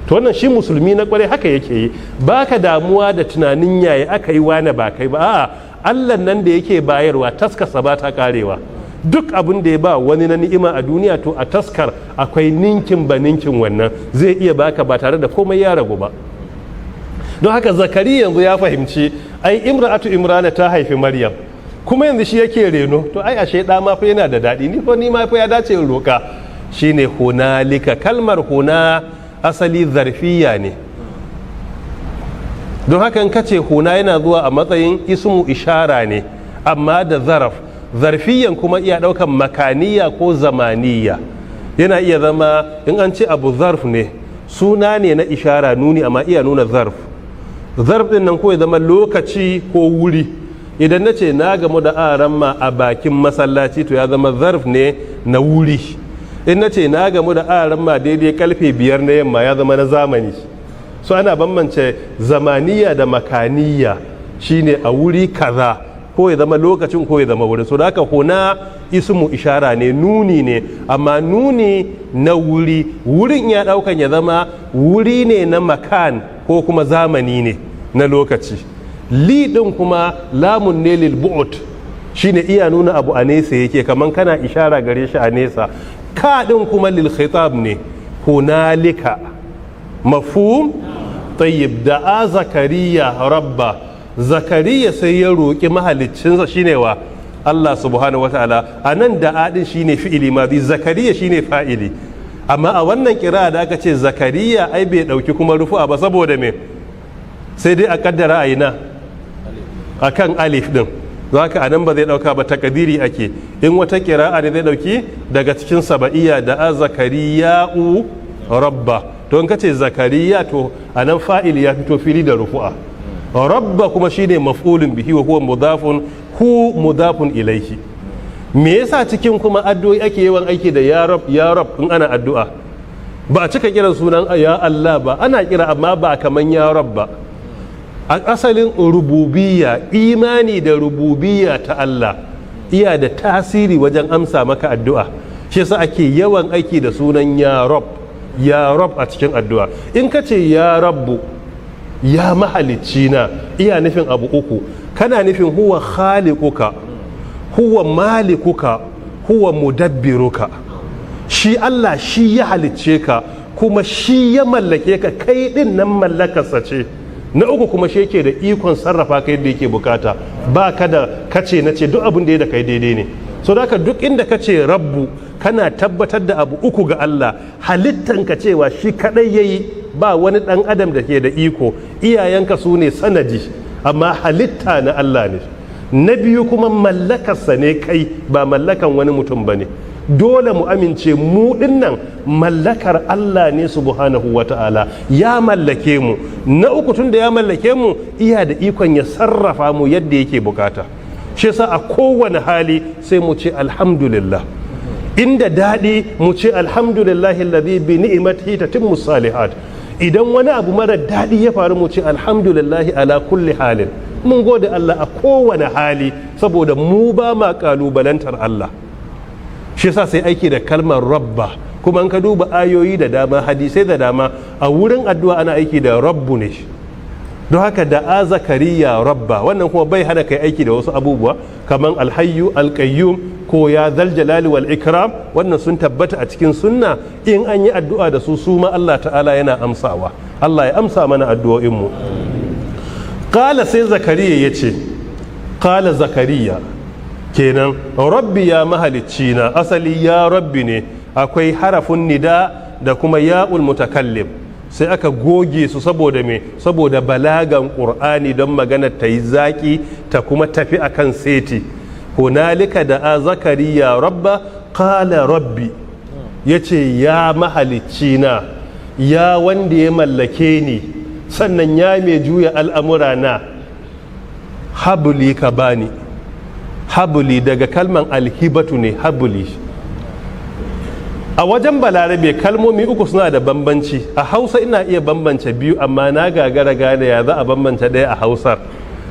to wannan shi musulmi na kwarai haka yake yi, baka damuwa da tunanin yaya aka yi wane ba kai ba. a'a Allah nan da yake bayarwa taskasa ba ta karewa. duk abin da ya ba wani na ni'ima a duniya to a taskar akwai ninkin ba ninkin wannan, zai iya baka ba tare da komai ya ragu ba. don haka zakari yanzu ya fahimci ai imra'atu imrana ta haifi maryam, kuma yanzu shi yake reno, to ai ashe da ma fa yana da daɗi, ni ma fa ya dace in roka. shine hunalika, kalmar huna asali zarfiya ne. don haka in kace huna yana zuwa a matsayin ismu ishara ne amma da zaraf. zarfiyan kuma iya daukan makaniya ko zamaniya. yana iya zama in an ce abu zarf ne, suna ne na ishara nuni amma iya nuna zarf. zarf din nan ko ya zama lokaci ko wuri. idan na ce na gamu da aramma a bakin masallaci to ya zama zarf ne na wuri. in na ce na gamu da aramma daidai karfe 5 na yamma ya zama na zamani. so ana bambance zamaniya da makaniya, shine a wuri kaza ko ya zama lokacin ko ya zama wurin. so da haka huna ismu ishara ne, nuni ne, amma nuni na wuri. wurin ya daukan ya zama wuri ne na makan ko kuma zamani ne na lokaci. li din kuma lamun ne lil bu'd, shine iya nuna abu a nesa yake, kaman kana ishara gare shi a nesa. ka din kuma lil khitab ne, hunalika. mafhum tayyib. da a zakariya rabba, zakariya sai ya roƙi mahaliccinsa shine wa Allah subhanahu wataala. a nan da adin shine fi'ili madi, zakariya shine fa'ili. amma a wannan kira da aka ce zakariya ai bai dauki kuma rufu'a ba, saboda me? sai dai a kaddara a ina akan alif din, zaka anan ba zai dauka ba, takadiri ake. in wata kira'a ne zai dauki daga cikin saba'iyya da a zakariya'u rabba. to in kace zakariya to anan fa'ili ya fito fili da rufu'a. rabba kuma shine maf'ulun bihi wa huwa mudafun hu mudafun ilaihi. Me yasa cikin kuma addu'o'i ake yawan aiki da ya rab in ana addu'a? Ba a cika kiran sunan ya Allah ba, ana kira amma ba kaman ya rab ba. A asalin rububiyya, imani da rububiyya ta Allah iya da tasiri wajen amsa maka addu'a. Shi yasa ake yawan aiki da sunan ya rab a cikin addu'a. In ka ce ya rabbu, ya mahalicci na, iya nufin abu uku. Kana nufin huwa khaliquka, huwa malikuka, huwa mudabbiruka. Shi Allah shi ya halicce ka, kuma shi ya mallake ka, kai din nan mallakarsa ce. Na uku kuma shi yake da ikon sarrafa ka yadda yake bukata, ba ka da kace na ce duk abin da ya da kai daidai ne. So da haka duk inda ka ce rabbu, kana tabbatar da abu uku ga Allah, halittanka cewa shi kadai yayi, ba wani dan adam da ke da iko, iyayenka su ne sanadi, amma halitta na Allah ne. Na biyu kuma mallakarsa ne kai, ba mallakan wani mutum ba ne. Dole mu amince mu dinnan mallakar Allah ne subhanahu wata'ala, ya mallake mu. Na uku tun da ya mallake mu, iya da ikon ya sarrafa mu yadda yake bukata. Shi yasa a kowane hali sai mu ce alhamdulillah. Inda daɗi mu ce alhamdulillahi alladhi bi ni'matihi tatimmu salihat. Idan wani abu mara daɗi ya faru mu ce alhamdulillahi ala kulli halin. Mun gode Allah a kowane hali saboda mu ba ma kalubalantar Allah. Shi yasa sai aiki da kalmar rabba, kuma an ka duba ayoyi da dama, hadisai da dama, a wurin addu'a ana aiki da rabbu ne. Don haka da a zakariya rabba, wannan kuma bai hana kai aiki da wasu abubuwa kamar alhayyu alqayyum ko ya zal jalali wal ikram, wannan sun tabbata a cikin sunna. In an yi addu'a da su ma Allah ta'ala yana amsawa. Allah ya amsa mana addu'o'in mu. Qala sai zakariya yace, qala zakariya kenan rabbi ya mahalicci na, asali ya rabbi ne, akwai harafin nida da kuma ya'ul mutakallim, sai aka goge su saboda me, saboda balagan qur'ani don magana ta yi zaki ta kuma tafi akan seti. Hunalika da a zakariya rabba qala rabbi, yace ya mahalicci na, ya wanda ya mallake ni, sannan ya mai juya al'amura na, habli ka bani. Habuli daga kalman alhibatu ne, habuli. A wajen balarabe kalmomi uku suna da bambanci. A hausa ina iya bambance biyu, amma na gagara gane ya za a bambance ɗaya a hausar.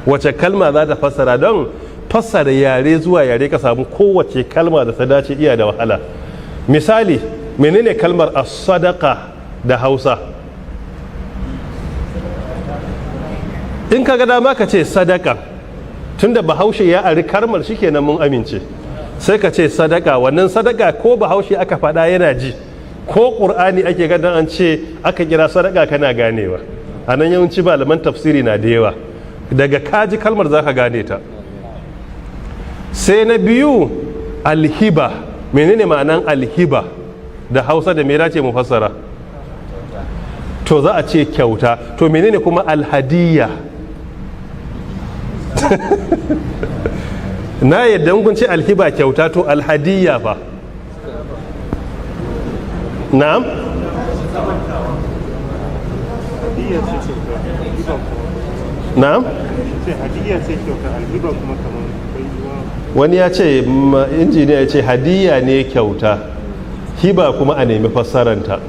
Wace kalma za ta fassara? Don fassara yare zuwa yare ka samu kowace kalma da ta dace iya da wahala. Misali, menene kalmar as-sadaqa da hausa? In ka ga dama ka ce sadaka, tunda bahaushe ya ari karmar shikenan mun amince, sai ka ce sadaka. Wannan sadaka ko bahaushe aka faɗa yana ji, ko ƙur'ani ake ganin an ce aka kira sadaka kana ganewa. A nan yawanci malaman tafsiri na da yawa, daga kaji kalmar za ka gane ta. Sai na biyu alhiba. Menene ma'anan alhiba da hausa, da me dace mu fassara? To za a ce kyauta. To menene kuma alhadiyya? Na yadda kun ce alhiba kyauta, to alhadiyya fa? Na'am? Na'am? Wani ya ce, injiniya ya ce hadiyya ne kyauta, hiba kuma a nemi fassaranta.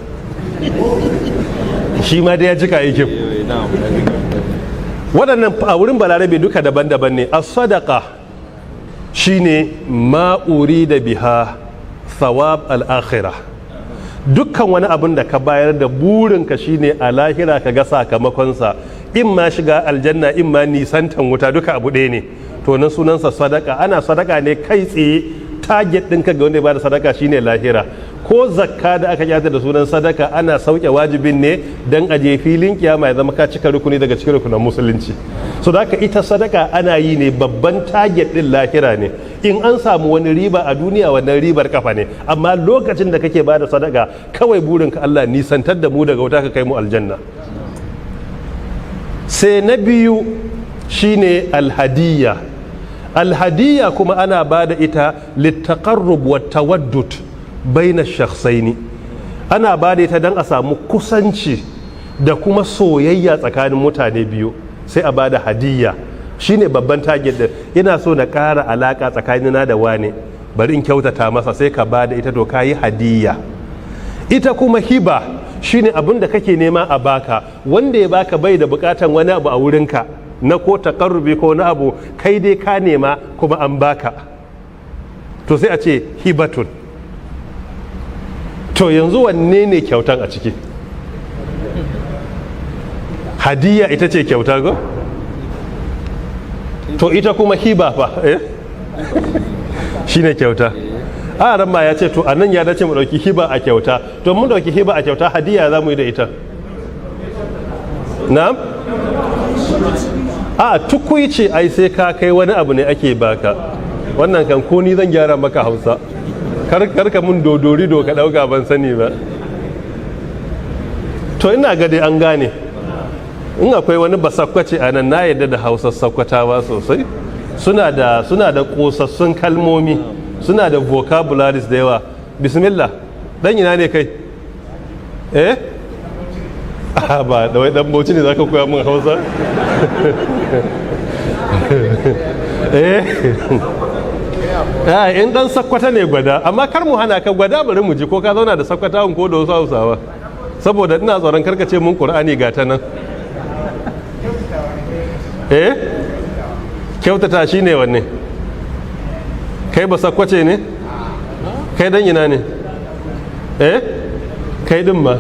Shi ma da ya jika aikin. Waɗannan a wurin balarabe duka daban-daban ne. As-sadaqa shine ma'uri da biha thawab al-akhirah. Dukkan wani abin da ka bayar da burinka shine a lahira ka ga sakamakonsa, in ma shiga aljanna in ma nisantan wuta, duka abu ɗaya ne. To nan sunansa sadaka. Ana sadaka ne kai tsaye, target ɗinka ga wanda ya bada sadaka shine lahira. Ko zakka da aka kyata da sunan sadaka, ana sauke wajibin ne don aje filin kiyama ya zama ka cika rukuni daga cikin rukunan musulunci. So da haka ita sadaka ana yi ne, babban target din lahira ne. In an samu wani riba a duniya, wannan ribar kafa ne, amma lokacin da kake bada sadaka kawai burinka Allah nisantar da mu daga wuta ka kai mu aljanna. Sai na biyu shine alhadiyya. Alhadiyya kuma ana bada ita littaqarrub wa tawaddud baina shakhsaini. Ana bada ita don a samu kusanci da kuma soyayya tsakanin mutane biyu. sai a bada hadiyya, shine babban target din. Ina so na ƙara alaka tsakanina da wane, bari in kyautata masa, sai ka bada ita, to kayi hadiyya. Ita kuma hiba shine abin da kake nema a baka, wanda ya baka bai da bukatan wani abu a wurinka na ko takarrubi ko na abu, kai dai ka nema kuma an baka, to sai a ce hibatun. To yanzu wanne ne kyautan a ciki? Hadiyya ita ce kyauta go? To ita kuma hiba fa shine kyauta. A ran ma ya ce to anan ya dace mu dauki hiba a kyauta, to mun dauki hiba a kyauta, hadiyya za mu yi da ita. Na'am? A tukuici ai sai ka kai wani abu ne ake baka. Wannan kan ko ni zan gyara maka Hausa. Karka mun dodori do ka dauka ban sani ba. To ina ga dai an gane. In akwai wani basakwace a nan, na yadda da Hausa sakkwatawa sosai. Suna da kosassun kalmomi, suna da vocabularies da yawa. Bismillah, dan ina ne kai? Ba da wai dan Bauchi ne zaka koya min Hausa? In dan sakkwata ne gwada, amma kar mu hana ka gwada, bari mu ji ko ka zauna da sakkwatawan ko da wasu Hausawa, saboda ina tsoron karkace mun Qur'ani ga ta nan. Kyautata shi ne wanne? Kai ba sakkwace ne? Kai dan ina ne? Kai din ma?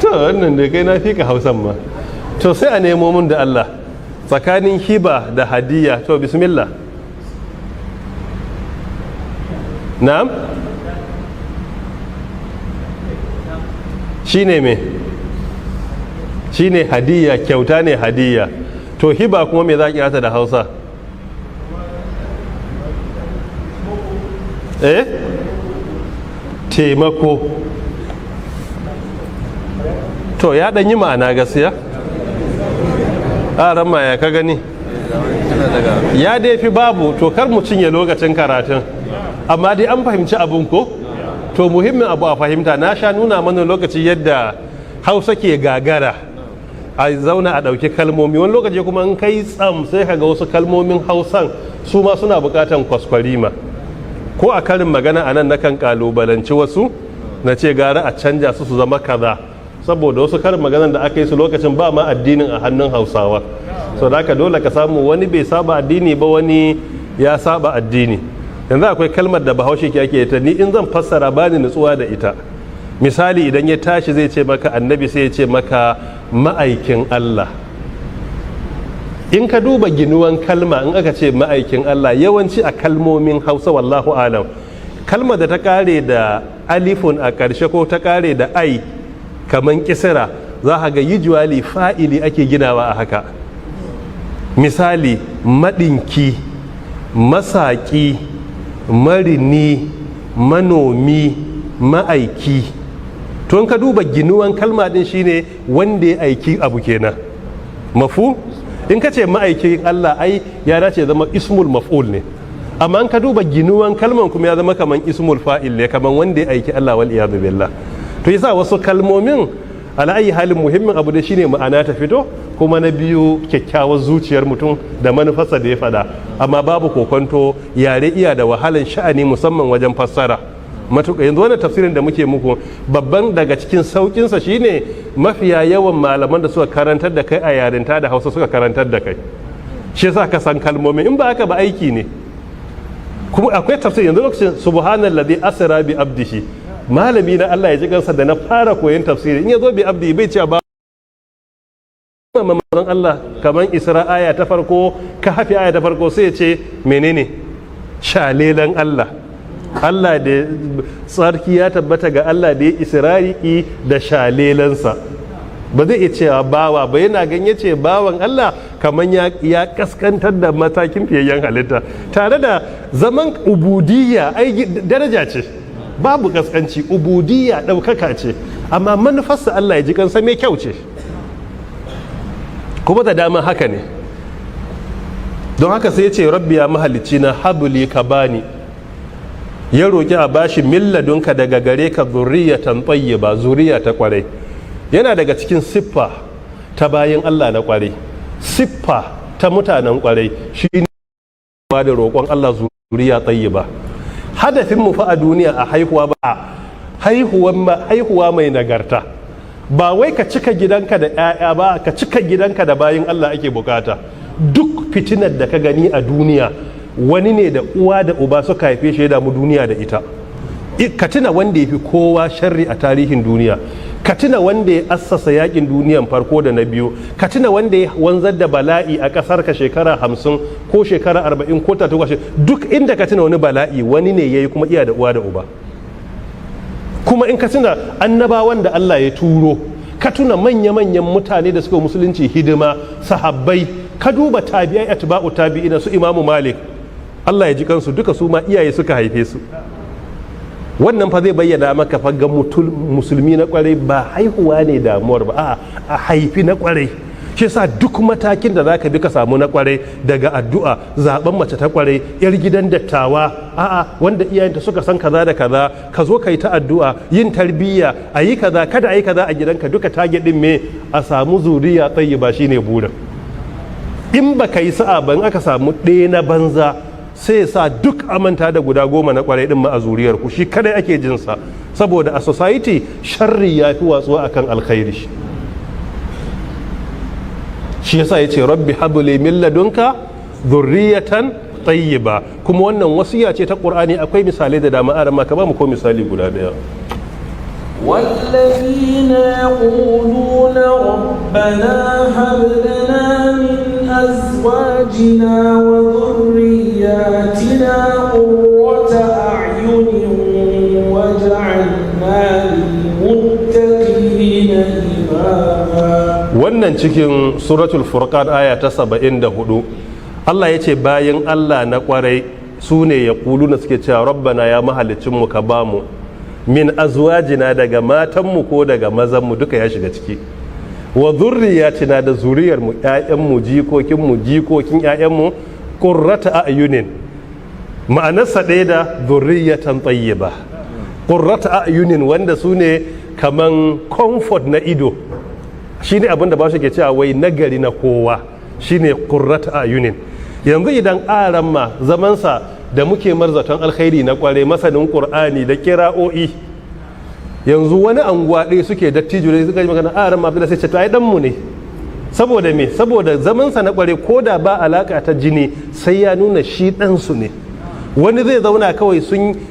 To wannan da kai na fi ka Hausan ma. To sai a nemo mun da Allah tsakanin hiba da hadiyya. To bismillah. Na'am? Shine me? Shine hadiyya, kyauta ne hadiyya. To hiba kuma me za ki hata da Hausa? Taimako. To ya ɗan yi ma'ana gaskiya? Ran ma ya ka gani? Ya dai fi babu, to kar mu cinye lokacin karatun, amma dai an fahimci abin ko? To muhimmin abu a fahimta, na sha nuna mana lokaci yadda Hausa ke gagara a zauna a ɗauki kalmomi, wani lokaci kuma in kai tsam sai ka ga wasu kalmomin Hausan su ma suna buƙatan kwaskwarima. Ko a karin magana a nan nakan kalubalanci wasu na ce gara a canja su zama kaza, saboda wasu karin maganan da aka yi su lokacin ba ma addinin a hannun Hausawa, so da haka dole ka samu wani bai saba addini ba, wani ya saba addini. Yanzu akwai kalmar da Bahaushe ke ake ta, ni in zan fassara bani nutsuwa da ita. Misali idan ya tashi zai ce maka annabi, sai ya ce maka ma'aikin Allah. In ka duba ginuwan kalma, in aka ce ma'aikin Allah, yawanci a kalmomin Hausa wallahu alam, kalmar da ta kare da alifun a ƙarshe ko ta kare da ai kaman kisira, za a ga yujuwali fa'ili ake ginawa a haka. Misali maɗinki, masaƙi, marini, manomi, ma'aiki. To in ka duba ginuwan kalma din shine wanda ya aiki abu kenan. Mafu? In ka ce ma'aikin Allah ai ya dace zama ismul maf'ul ne, amma in ka duba ginuwan kalman kuma ya zama kaman ismul fa'il ne, kaman wanda ya aiki Allah wal iyadu billah. To yasa wasu kalmomin ala ayi halin muhimmin abu da shine ma'ana ta fito, kuma na biyu kyakkyawar zuciyar mutum da manufarsa da ya fada. Amma babu kokonto yare iya da wahalan sha'ani musamman wajen fassara matuƙa. Yanzu wannan tafsirin da muke muku, babban daga cikin saukinsa shine mafiya yawan malaman da suka karantar da kai a yarinta da Hausa suka karantar da kai, shi yasa ka san kalmomi, in ba haka ba aiki ne. Kuma akwai tafsir yanzu lokacin subhanallazi asra bi abdihi, malami na Allah ya ji kansa da na fara koyon tafsiri, in yazo bi abdi bai ce ba manzon Allah kaman Isra aya ta farko, Kahfi aya ta farko, sai ya ce menene shalelan Allah. Allah da tsarki ya tabbata ga Allah da ya isra'i da shalelansa, ba zai iya cewa bawa ba, yana ganye ce bawan Allah kaman ya kaskantar da matakin fiyayyen halitta, tare da zaman ubudiyya ai daraja ce, babu kaskanci, ubudiyya ɗaukaka ce, amma manufarsa Allah ya ji kansa mai kyau ce, kuma da dama haka ne. Don haka sai ya ce rabbi ya mahalicci na habli ka bani, ya roƙi a bashi milladunka daga gare ka zurriyatan tayyiba, zuriya ta kwarai. Yana daga cikin siffa ta bayin Allah na kwarai, siffa ta mutanen kwarai shine da roƙon Allah zuriya tayyiba. Hadafin mu fa a duniya a haihuwa ba haihuwa mai nagarta, ba wai ka cika gidanka da 'ya'ya ba, ka cika gidanka da bayin Allah ake bukata. Duk fitinar da ka gani a duniya wani ne da uwa da uba suka haife shi ya damu duniya da ita. Ka tuna wanda ya fi kowa sharri a tarihin duniya, ka tuna wanda ya assasa yakin duniyan farko da na biyu, ka tuna wanda ya wanzar da bala'i a kasar ka shekara 50 ko shekara 40 ko 30, duk inda ka tuna wani bala'i wani ne ya yi kuma iya da uwa da uba. Kuma in ka tuna annabawan da Allah ya turo, ka tuna manya-manyan mutane da suka musulunci hidima, sahabbai, ka duba tabi'ai atba'u tabi'ina su Imamu Malik, Allah ya ji kansu duka su ma iyaye suka haife su. Wannan fa zai bayyana maka fa ga musulmi na kwarai ba haihuwa ne damuwar ba, a haifi na kwarai. Shi yasa duk matakin da zaka bi ka samu na kwarai, daga addu'a, zaben mace ta kwarai, yar gidan dattawa, wanda iyayenta suka san kaza da kaza, ka zo kai ta addu'a, yin tarbiyya, ayi kaza, kada ayi kaza a gidanka, duka target din me a samu zuriya tayyiba shine burin. In baka yi sa'a ban aka samu ɗaya na banza, sai sa duk amanta da guda 10 na kwarai din ma a zuriyar ku, shi kadai ake jin sa, saboda a society sharri ya fi watsuwa akan alkhairi. Shi yasa yace rabbi habli min ladunka dhurriyatan tayyiba, kuma wannan wasiya ce ta Qur'ani. Akwai misalai da dama, arama ka ba mu ko misali guda daya. والذين يقولون ربنا هب لنا من أزواجنا وذرياتنا قرة أعين واجعلنا للمتقين إماما. wannan cikin suratul furqan aya ta 74, Allah ya ce bayan Allah na kwarai su ne ya kuluna suke cewa rabbana ya mahalicinmu ka bamu min azwajina daga matanmu ko daga mazanmu, duka ya shiga ciki, wa zurriyatina da zuriyarmu, ƴaƴanmu, jikokin ƴaƴanmu, qurrata a'yunin, ma'anarsa ɗaya da zurriyatan tayyiba. Qurrata a'yunin wanda su ne kaman comfort na ido, shine abinda ba shi ke cewa wai nagari na kowa, shine qurrata a'yunin. Yanzu idan aramma zamansa da muke marzaton alkhairi na kware, masanin qur'ani da kira'o'i, yanzu wani anguwa ɗaya suke dattijo ne suka yi magana aran abdullahi sai ce to ai dan mu ne, saboda me, saboda zaman sa na kware ko da ba alaka ta jini sai ya nuna shi dan su ne. Wani zai zauna kawai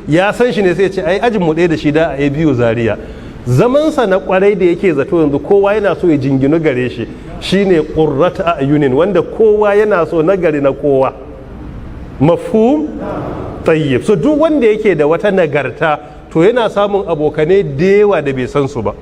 ya san shi ne sai ya ce ai ajin mu ɗaya da shi da a biyu Zaria. Zaman sa na kwarai da yake zato yanzu kowa yana so ya jinginu gare shi, shine qurrata ayunin, wanda kowa yana so nagari na kowa. Mafhum tayyib. So duk wanda yake da wata nagarta to yana samun abokanai da yawa da bai san su ba,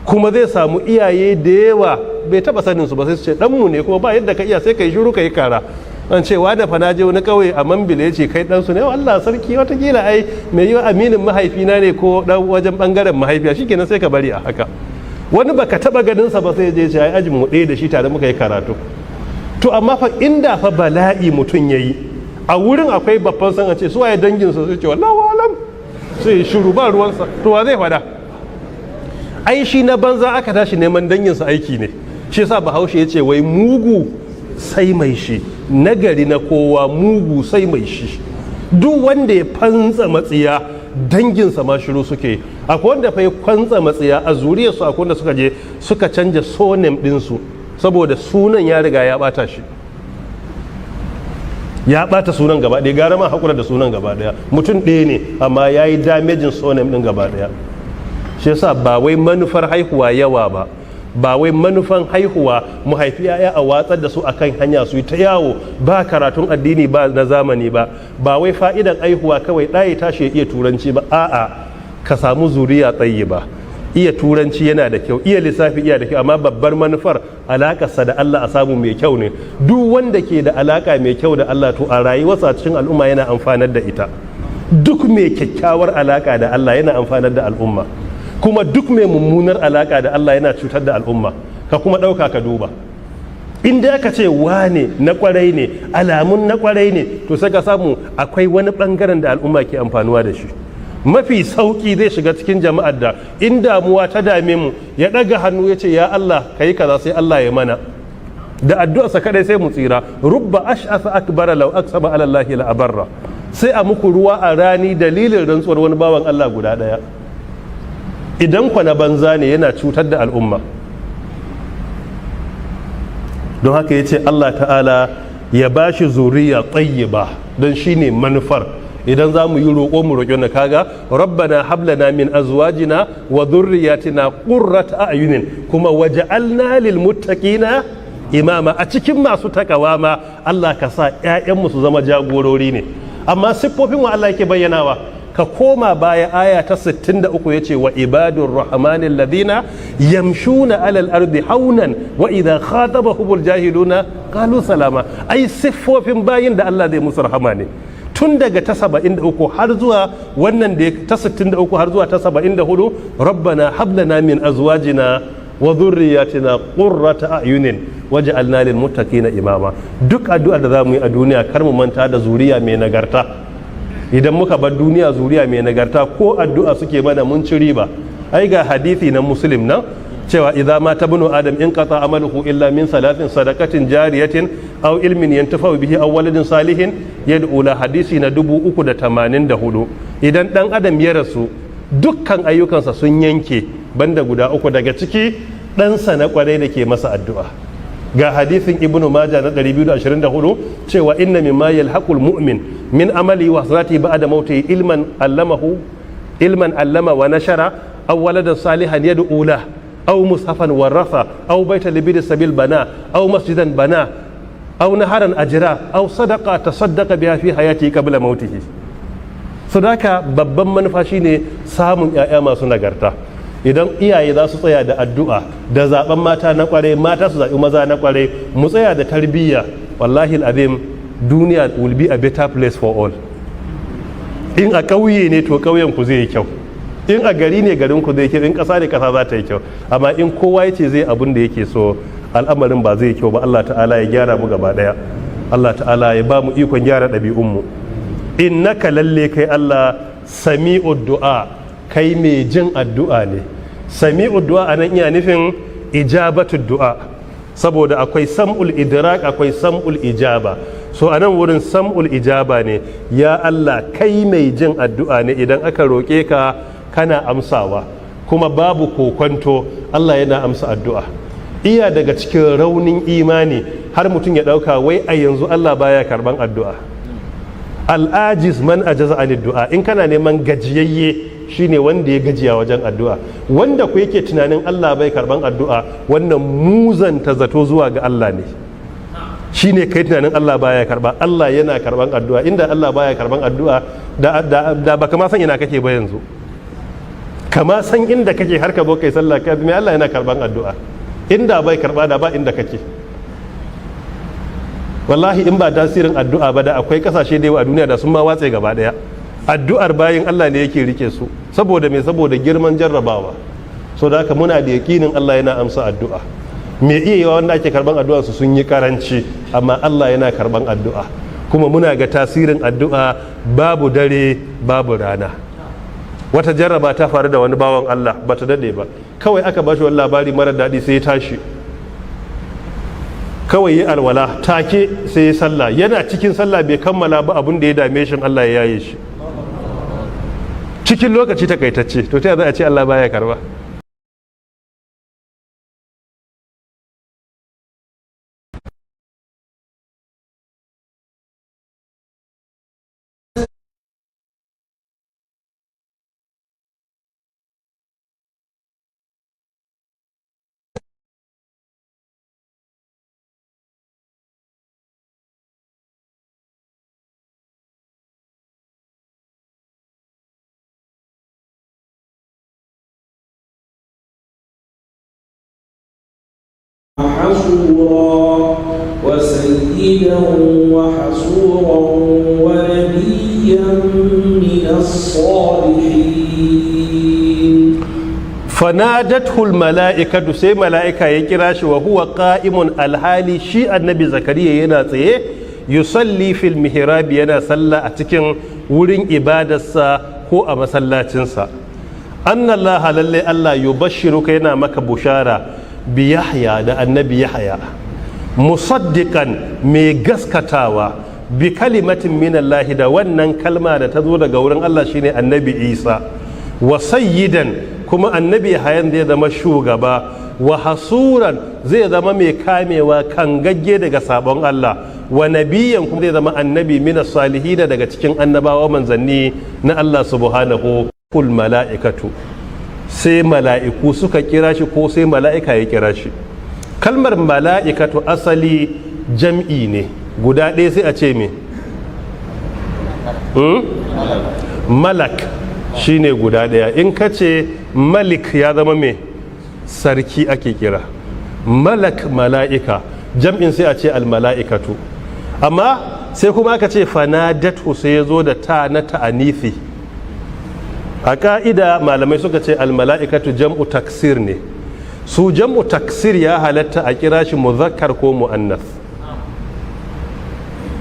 kuma zai samu iyaye da yawa bai taba sanin su ba, sai su ce danmu ne, kuma ba yadda ka iya sai kai shiru kai kara. An ce wa da fa na je wani kauye a Mambila ya ce kai dan su ne, Allah sarki watakila ai mai yiwa aminin mahaifina ne ko dan wajen bangaren mahaifiya, shikenan sai ka bari a haka. Wani baka taba ganin sa ba sai je ce ai ajin mu ɗaya da shi tare muka yi karatu. To amma fa inda fa bala'i mutun yayi a wurin akwai babban san a ce su waye dangin sa, sai ce wallahi alam, sai shiru ba ruwansa, to wa zai fada? Ai shi na banza aka tashi neman dangin sa aiki ne. Shi yasa Bahaushe yace wai mugu sai mai shi, nagari na kowa mugu sai mai shi. Duk wanda ya fantsa matsiya danginsa ma shiru suke. Akwai wanda fa ya kwantsa matsiya a zuriyarsu, akwai wanda suka je suka canja sonem ɗinsu saboda sunan ya riga ya bata shi, ya bata sunan gaba ɗaya, gara ma haƙura da sunan gaba ɗaya. Mutum ɗaya ne amma ya yi damejin sonem ɗin gaba ɗaya. Shi yasa ba wai manufar haihuwa yawa ba, ba wai manufan haihuwa mu haifi yaya a watsar da su akan hanya su yi ta yawo ba karatun addini ba na zamani ba, ba wai fa'idan haihuwa kawai ɗaya tashi ya iya turanci ba, a'a ka samu zuriya tsayi ba. Iya turanci yana da kyau, iya lissafi iya da kyau, amma babbar manufar alakarsa da Allah a samu mai kyau ne. Duk wanda ke da alaka mai kyau da Allah to a rayuwarsa cikin al'umma yana amfanar da ita. Duk mai kyakkyawar alaka da Allah yana amfanar da al'umma, kuma duk mai mummunar alaka da Allah yana cutar da al'umma. Ka kuma ɗauka ka duba, inda aka ce wane na kwarai ne, alamun na kwarai ne, to sai ka samu akwai wani bangaren da al'umma ke amfanuwa da shi. Mafi sauki zai shiga cikin jama'ar da in damuwa ta dame mu ya ɗaga hannu ya ce ya Allah ka yi kaza, sai Allah ya mana. da addu'arsa kadai sai mu tsira. Rubba ash'asa akbara law aksaba ala allahi la abarra. Sai a muku ruwa a rani dalilin rantsuwar wani bawan Allah guda daya. Idan kwa na banza ne yana cutar da al'umma. Don haka yace Allah ta'ala ya bashi zuriya tayyiba, don shine manufar. Idan za mu yi roƙo mu roƙi wannan, kaga rabbana hablana min azwajina wa dhurriyyatina qurrata a'yunin, kuma waja'alna lil muttaqina imama. A cikin masu takawa ma Allah ka sa ƴaƴanmu su zama jagorori ne. Amma siffofin wa Allah yake bayyanawa, ka koma baya aya ta 63 yace wa ibadur rahmanil ladina yamshuna alal ardi haunan wa idha khatabahumul jahiluna qalu salama. Ai siffofin bayin da Allah zai musu rahama ne. Tun daga ta 73 har zuwa wannan da ta 63 har zuwa ta 74, rabbana hablana min azwajina wa dhurriyyatina qurrata a'yunin waj'alna lil muttaqina imama. Duk addu'a da zamu yi a duniya kar mu manta da zuriya mai nagarta. Idan muka bar duniya zuriya mai nagarta, ko addu'a suke mana mun ci riba. Ai ga hadisi na Muslim nan cewa idza ma tabnu adam in qata amaluhu illa min salatin sadaqatin jariyatin aw ilmin yantafa bihi aw waladin salihin yad'u la. Hadisi na 384. Idan dan adam ya rasu dukkan ayyukansa sun yanke banda guda uku, daga ciki ɗansa na kwarai da ke masa addu'a. Ga hadisin Ibn Majah na 224 cewa inna mimma yalhaqul mu'min min amali wa hasanati ba'da mautihi ilman allama wa nashara aw waladan salihan yad'u la aw mushafan waratha aw baita libid sabil bana aw masjidan bana aw naharan ajra aw sadaqa tasaddaqa biha fi hayati qabla mautihi. Sadaka babban manufa shine samun 'ya'ya masu nagarta. Idan iyaye za su tsaya da addu'a da zaben mata na kware, mata su zaɓi maza na kware, mu tsaya da tarbiyya, wallahi al'azim duniya will be a better place for all. In a ƙauye ne to ƙauyen ku zai yi kyau, in a gari ne garin ku zai yi kyau, in ƙasa ne ƙasa za ta yi kyau. Amma in kowa ya ce zai abin da yake so, al'amarin ba zai yi kyau ba. Allah ta'ala ya gyara mu gaba ɗaya. Allah ta'ala ya ba mu ikon gyara ɗabi'unmu. Innaka lalle kai Allah sami'ud du'a, kai mai jin addu'a ne. Sami'ud du'a anan iya nufin ijabatud du'a, saboda akwai sam'ul idrak akwai sam'ul ijaba. So anan wurin sam'ul ijaba ne. Ya Allah kai mai jin addu'a ne, idan aka roƙe ka kana amsawa, kuma babu kokonto Allah yana amsa addu'a. Iya daga cikin raunin imani har mutum ya ɗauka wai a yanzu Allah baya karban addu'a. Al'ajiz man ajaza anid du'a. In kana neman gajiyayye shine wanda ya gajiya wajen addu'a. Wanda ku yake tunanin Allah bai karban addu'a, wannan muzanta zato zuwa ga Allah ne. Shine kai tunanin Allah baya karba. Allah yana karban addu'a. Inda Allah baya karban addu'a da baka ma san ina kake ba yanzu. Kama san inda kake har ka zo kai sallah ka me Allah yana karban addu'a. Inda bai karba da ba inda kake. Wallahi in ba tasirin addu'a ba da akwai kasashe da yawa a duniya da sun ma watse gaba daya. Addu'ar bayin Allah ne yake rike su, saboda me, saboda girman jarrabawa. So da haka muna da yakinin Allah yana amsa addu'a. Me iya yawa wanda ake karban addu'a su sun yi karanci, amma Allah yana karban addu'a. Kuma muna ga tasirin addu'a babu dare babu rana. Wata jarraba ta faru da wani bawan Allah bata dade ba, kawai aka bashi wani labari mara daɗi sai ya tashi, kawai ya alwala take sai ya sallah. Yana cikin sallah bai kammala ba, abin da ya dame shi Allah ya yaye shi cikin lokaci takaitacce. To ta za a ce Allah baya karba? حصورا وسيدا وحصورا ونبيا من الصالحين. فنادته الملائكة سي ملائكة يكراش وهو قائم الحالي شيء النبي زكريا يناتيه يصلي في المهراب ينا صلى أتكن ورين إبادة هو أما صلاتنسا أن الله للي الله يبشرك ينا مك بشارة بيحيى ده النبي يحيى musaddiqan mai gaskatawa bi kalimatin minallahi da wannan kalma da ta zo daga wurin Allah shine annabi Isa wa sayyidan kuma annabi hayan zai zama shugaba wa hasuran zai zama mai kamewa kan gagge daga sabon Allah wa nabiyan kuma zai zama annabi minas salihina daga cikin annabawa manzanni na Allah subhanahu kul mala'ikatu sai mala'iku suka kira shi ko sai mala'ika ya kira shi. Kalmar mala'ikatu asali jam'i ne guda ɗaya sai a ce me malak shine guda ɗaya, in ka ce malik ya zama me sarki ake kira, malak mala'ika, jam'in sai a ce almala'ikatu. Amma sai kuma aka ce fanadatu sai ya zo da ta na ta'anifi. A ka'ida malamai suka ce almala'ikatu jam'u taksir ne, su jam'u taksir ya halatta a kira shi muzakkar ko mu'annas.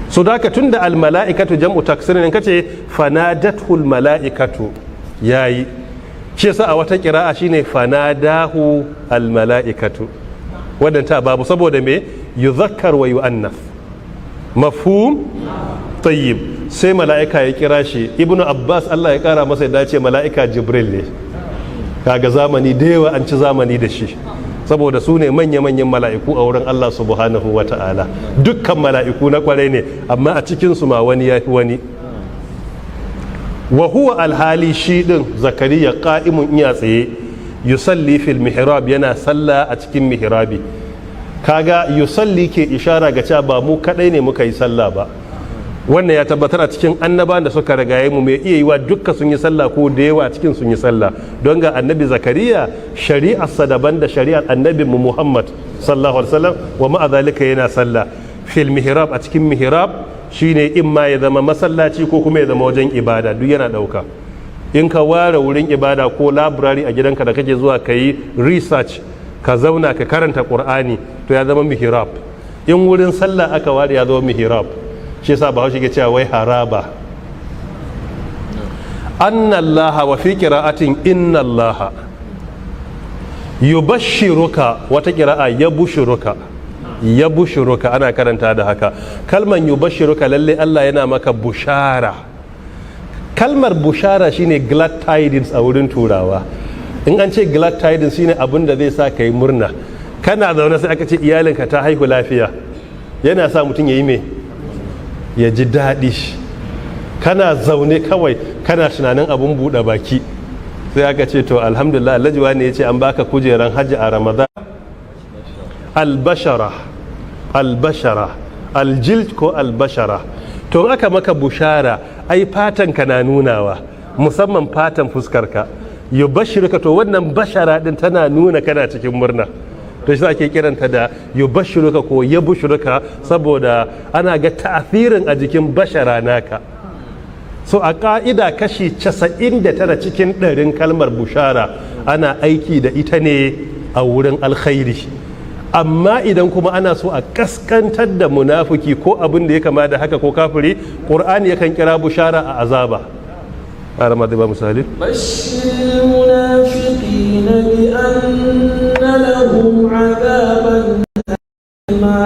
So da haka tunda almala'ikatu jam'u taksir ne kace fanadatul mala'ikatu yayi, shi yasa a wata kira'a shine fanadahu almala'ikatu, wadanta babu saboda me yuzakkar wa yu'annas. Mafhum? Tayyib. Sai mala'ika ya kira shi. Ibnu Abbas Allah ya kara masa ya dace mala'ika Jibril ne. Kaga zamani da yawa an ci zamani da shi, saboda su ne manya-manyan mala'iku a wurin Allah subhanahu wa ta'ala. Dukkan mala'iku na kwarai ne, amma a cikinsu ma wani ya fi wani. Wa huwa alhali shi ɗin Zakariya ƙa'imun iya tsaye, yusalli fil mihrab yana sallah a cikin mihrabi. Kaga yusalli ke ishara ga cewa ba mu kaɗai ne muka yi sallah ba. Wannan ya tabbatar a cikin annabawan da suka ragaye mu mai iya yiwa dukka sun yi sallah ko da yawa cikin sun yi sallah, don ga annabi Zakariya shari'arsa daban da shari'ar annabi mu Muhammad sallallahu alaihi wasallam, wa ma'a zalika yana sallah fil mihrab a cikin mihrab shine in ma ya zama masallaci ko kuma ya zama wajen ibada, duk yana dauka. In ka ware wurin ibada ko library a gidanka da kake zuwa ka yi research ka zauna ka karanta Qur'ani to ya zama mihrab. In wurin sallah aka ware ya zama mihrab. Shi yasa Bahaushe ke cewa wai haraba. Annallaha wa fi qira'atin innallaha yubashshiruka, wata qira'a yabushiruka ana karanta da haka. Kalman yubashshiruka lalle Allah yana maka bushara. Kalmar bushara shine glad tidings a wurin turawa. In an ce glad tidings shine abin da zai sa kai murna. Kana zaune sai aka ce iyalinka ta haihu lafiya, yana sa mutum yayi me ya ji daɗi. Kana zaune kawai kana tunanin abun buɗe baki, sai aka ce to alhamdulillah alhaji wani ya ce an baka kujeran hajji a Ramadan. Albashara aljild ko albashara, to aka maka bushara ai fatan ka na nunawa, musamman fatan fuskarka. Yubashshiruka, to wannan bashara din tana nuna kana cikin murna, to shi ake kiranta da yubashshiruka ko yabushiruka, saboda ana ga ta'athirin a jikin bashara naka. So a ka'ida kashi 99 cikin 100 kalmar bushara ana aiki da ita ne a wurin alkhairi. Amma idan kuma ana so a kaskantar da munafiki ko abin da ya kama da haka ko kafiri, Qur'ani yakan kira bushara a azaba. أرمى ذبا مسالي بشر المنافقين بأن لهم عذابا أليما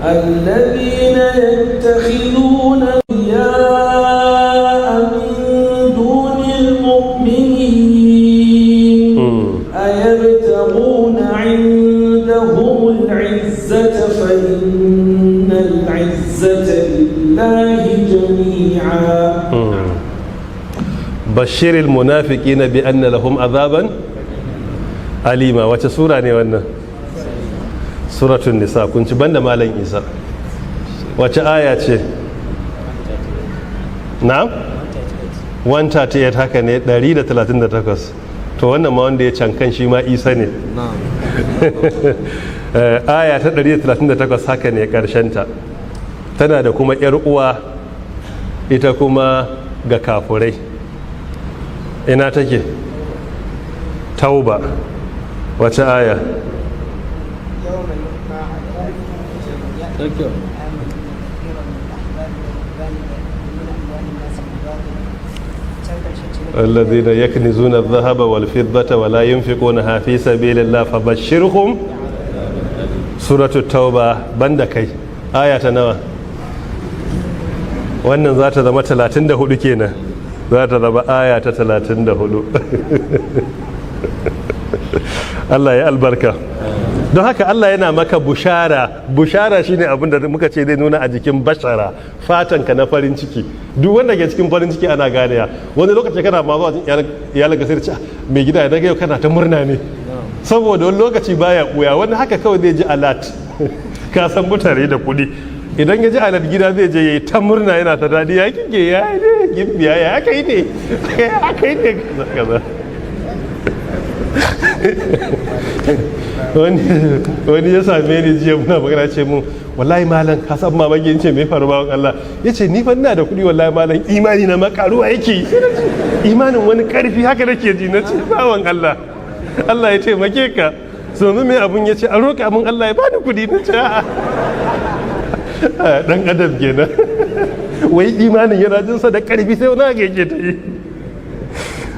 الذين يتخذون أولياء من دون المؤمنين أيبتغون عندهم العزة فإن العزة لله جميعا بشر المنافقين بأن لهم عذابا أليما. wace sura ne wannan? Suratul Nisa. kun ci banda malam Isa, wace aya ce? Na'am 138, haka ne, 138. to wannan ma wanda ya cankan shi ma Isa ne. Aya ta 138 haka ne karshenta. Tana da kuma yar uwa ita kuma ga kafurai. Ina take? Tauba. Wace aya? الذين يكنزون الذهب والفضة ولا ينفقونها في سبيل الله فبشرهم. suratul tauba banda kai aya ta nawa? Wannan za ta zama 34 kenan, za ta zama aya ta 34. Allah ya albarka. Don haka Allah yana maka bushara shine abin da muka ce zai nuna a jikin bashara, fatanka na farin ciki. Duk wanda ke cikin farin ciki ana ganiya. Wani lokaci kana ma zuwa iyalan gasar ce mai gida ya daga yau kana ta murna ne, saboda wani lokaci baya kuya, wani haka kawai zai ji alat ka san mutane da kuɗi, idan ya ji alat gida zai je yayi ta murna yana ta dadi, ya kike ya ne gimbiya ya kai ne kaza wani ya same ni jiya muna magana ce mu wallahi malam ka san mamaki ce me faru bawan Allah yace ni fa ina da kuɗi wallahi malam imani na makaruwa yake, imanin wani karfi haka nake ji na ce bawan Allah Allah ya taimake ka, so me abun yace a roƙa mun Allah ya bani kuɗi na ce a'a dan adam kenan wai imanin yana jin sa da karfi sai wani yake ta yi.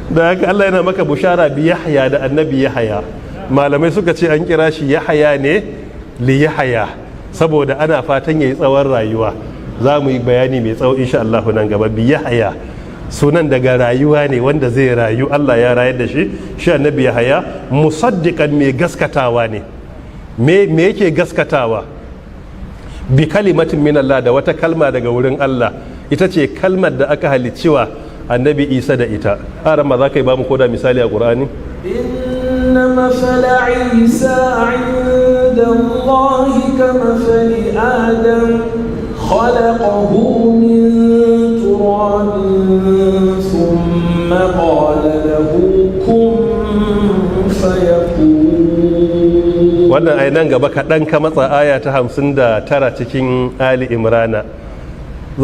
Da haka Allah yana maka bushara bi Yahya da annabi Yahya. Malamai suka ce an kira shi Yahya ne li Yahya saboda ana fatan yayi tsawon rayuwa. Za mu yi bayani mai tsawo insha Allah nan gaba. Bi Yahya sunan daga rayuwa ne wanda zai rayu, Allah ya rayar da shi. Shi annabi Yahya musaddiqan mai gaskatawa ne. Me yake gaskatawa? Bi kalimatin min Allah, da wata kalma daga wurin Allah. Ita ce kalmar da aka halicciwa annabi Isa da ita. Aran ma za ka yi ba mu koda misali a Qur'ani? inna masala Isa inda Allah ka masali Adam khalaqahu min turabin thumma qala lahu kun fayakun. Wannan ai nan gaba kaɗan ka matsa aya ta 59 cikin Ali Imrana.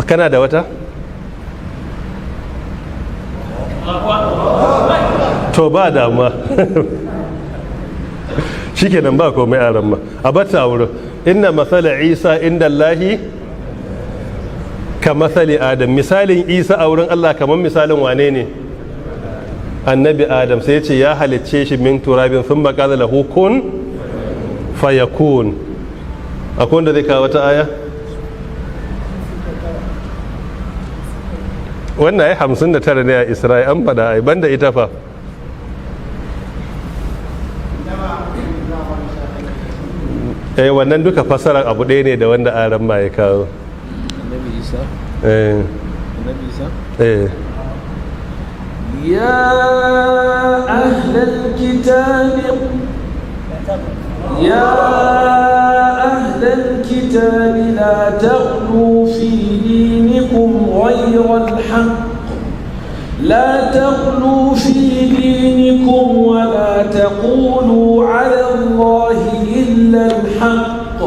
Kana da wata? To ba damuwa shikenan ba komai a ramma a bata a wurin. Inna masala Isa inda Allahi ka masali Adam, misalin Isa a wurin Allah kamar misalin wane ne? Annabi Adam. Sai ce ya halicce shi min turabin sun makaza lahu kun fayakun. Akwai wanda zai kawo wata aya? Wannan ai 59 ne a Isra'i, an fada ai banda ita fa. Wannan duka fasarar abu ɗaya ne da wanda aran ma ya kawo. Annabi Isa? Annabi Isa? يا أهل الكتاب لا تغلوا في دينكم غير الحق ولا تقولوا على الله إلا الحق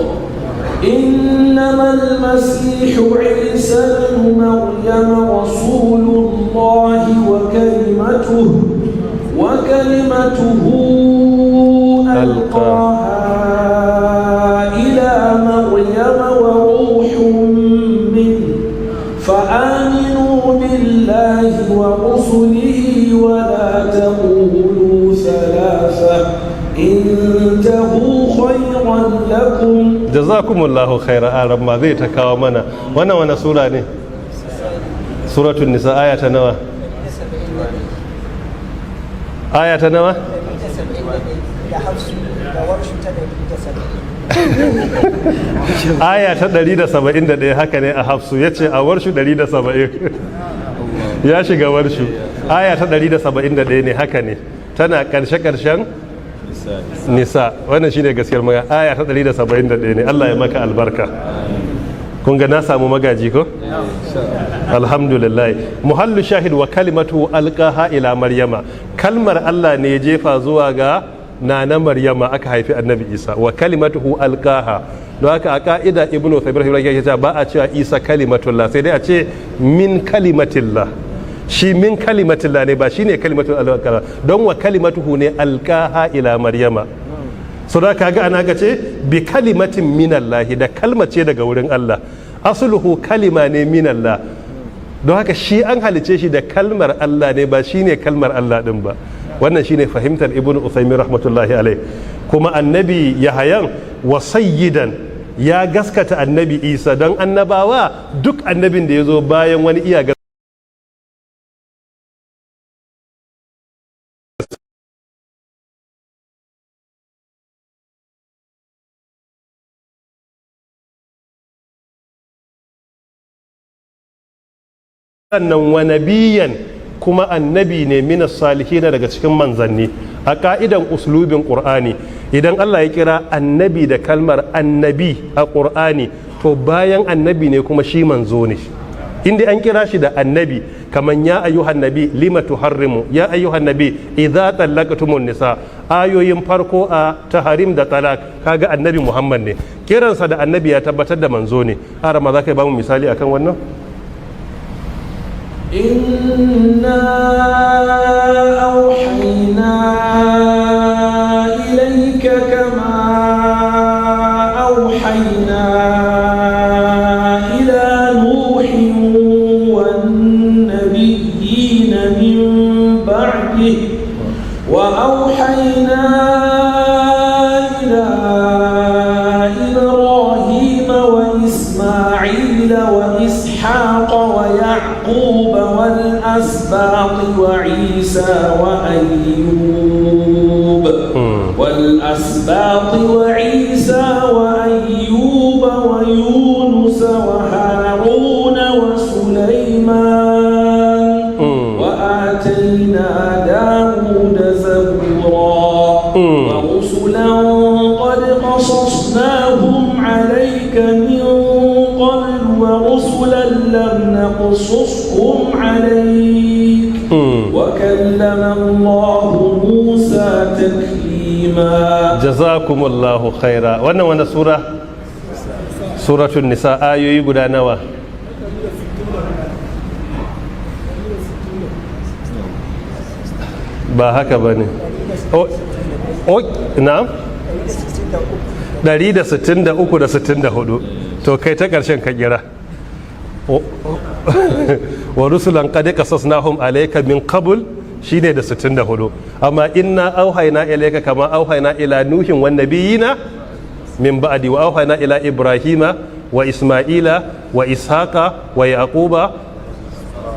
إنما المسيح عيسى بن مريم رسول الله وكلمته ألقاها إلى مريم وروح منه فآمنوا بالله ورسله ولا تقولوا ثلاثة انتهوا خيرا لكم. جزاكم الله خيرا. أعلم ما ذي تكاومنا وانا سورة ني سورة النساء آية نوى aya ta 171 haka ne a hafsu ya ce a warshu 170 ya shiga warshu. Aya ta 171 ne haka ne, tana karshe-karshen nisa. Wannan shine gaskiyar magana. Aya ta 171 ne. Allah ya maka albarka. Kun ga na samu magaji ko? Alhamdulillah. Muhallu shahid wa kalimatu alqaha ila maryama. Kalmar Allah ne ya jefa zuwa ga nana maryama aka haifi annabi Isa. Wa kalimatuhu alqaha. Don haka a ka'ida Ibn Taymiyyah ya ce ba a cewa Isa kalimatullah, sai dai a ce min kalimatillah. Shi min kalimatillah ne, ba shine kalimatullah. Don wa kalimatuhu ne alqaha ila maryama. So da kaga ana ga ce bi kalimatin minallahi, da kalma ce daga wurin Allah. Asluhu kalima ne minallah. don haka shi an halice shi da kalmar Allah ne ba shine kalmar Allah din ba. Wannan shine fahimtar ibnu Uthaymin rahmatullahi alaihi. Kuma annabi Yahayan wa sayyidan ya gaskata annabi Isa, don annabawa duk annabin da ya zo bayan wani iya sannan wa nabiyan kuma annabi ne minas salihina daga cikin manzanni. A ka'idan uslubin qur'ani idan Allah ya kira annabi da kalmar annabi a qur'ani to bayan annabi ne kuma shi manzo ne. Inda an kira shi da annabi kaman ya ayyuhan nabi lima tuharrimu ya ayyuhan nabi idza tallaqtumun nisa, ayoyin farko a taharim da talak kaga annabi Muhammad ne, kiransa da annabi ya tabbatar da manzo ne. Arama za ka ba mu misali akan wannan? إنا أوحينا إليك كما أوحينا إلى نوح والنبيين من بعده وأوحينا إلى إبراهيم وإسماعيل وإسحاق ويعقوب والأسباط وعيسى وأيوب ويونس وهارون وسليمان وآتينا داود زبورا ورسلا قد قصصناهم عليك من قبل ورسلا لم نقصصهم عليك وكلم الله موسى تكليما. جزاكم الله خيرا. وانا سورة النساء آيوي guda nawa? Ba haka ba ne. Na? 163 da 64. To kai ta ƙarshen ka kira. Wa rusulan qad qasasnahum alayka min qabl shine da 64. Amma inna auhayna ilayka kama auhayna ila nuhin wan nabiyina min ba'di wa auhayna ila ibrahima wa isma'ila wa ishaqa wa yaquba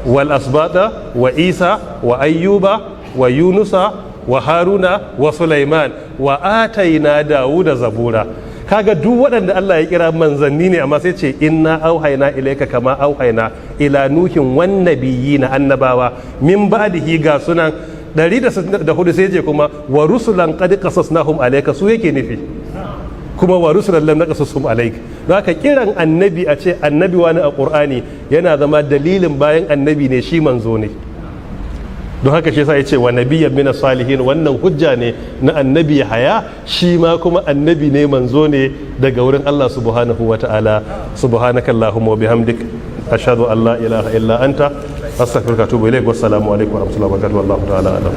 wal asbata wa isa wa ayyuba wa yunusa wa haruna wa sulaiman wa ataina dawuda zabura. Kaga duk waɗanda Allah ya kira manzanni ne amma sai ce inna auhayna ilayka kama auhayna ila nuhin wan nabiyina annabawa min ba'dihi ga sunan 164 sai je kuma wa rusulan qad qasasnahum alayka su yake nufi kuma wa rusulan lam naqasasuhum alayk. Zaka kiran annabi a ce annabi wani a Qur'ani yana zama dalilin bayan annabi ne shi manzo ne. Don haka shi yasa ya ce wa nabiyyan minas salihin, wannan hujja ne na annabi haya, shi ma kuma annabi ne manzo ne daga wurin Allah subhanahu wa ta'ala. Subhanakallahumma wa bihamdik ashhadu an la ilaha illa anta astaghfiruka wa atubu ilaik. Wassalamu alaikum wa rahmatullahi wa barakatuh. Wallahu ta'ala alam.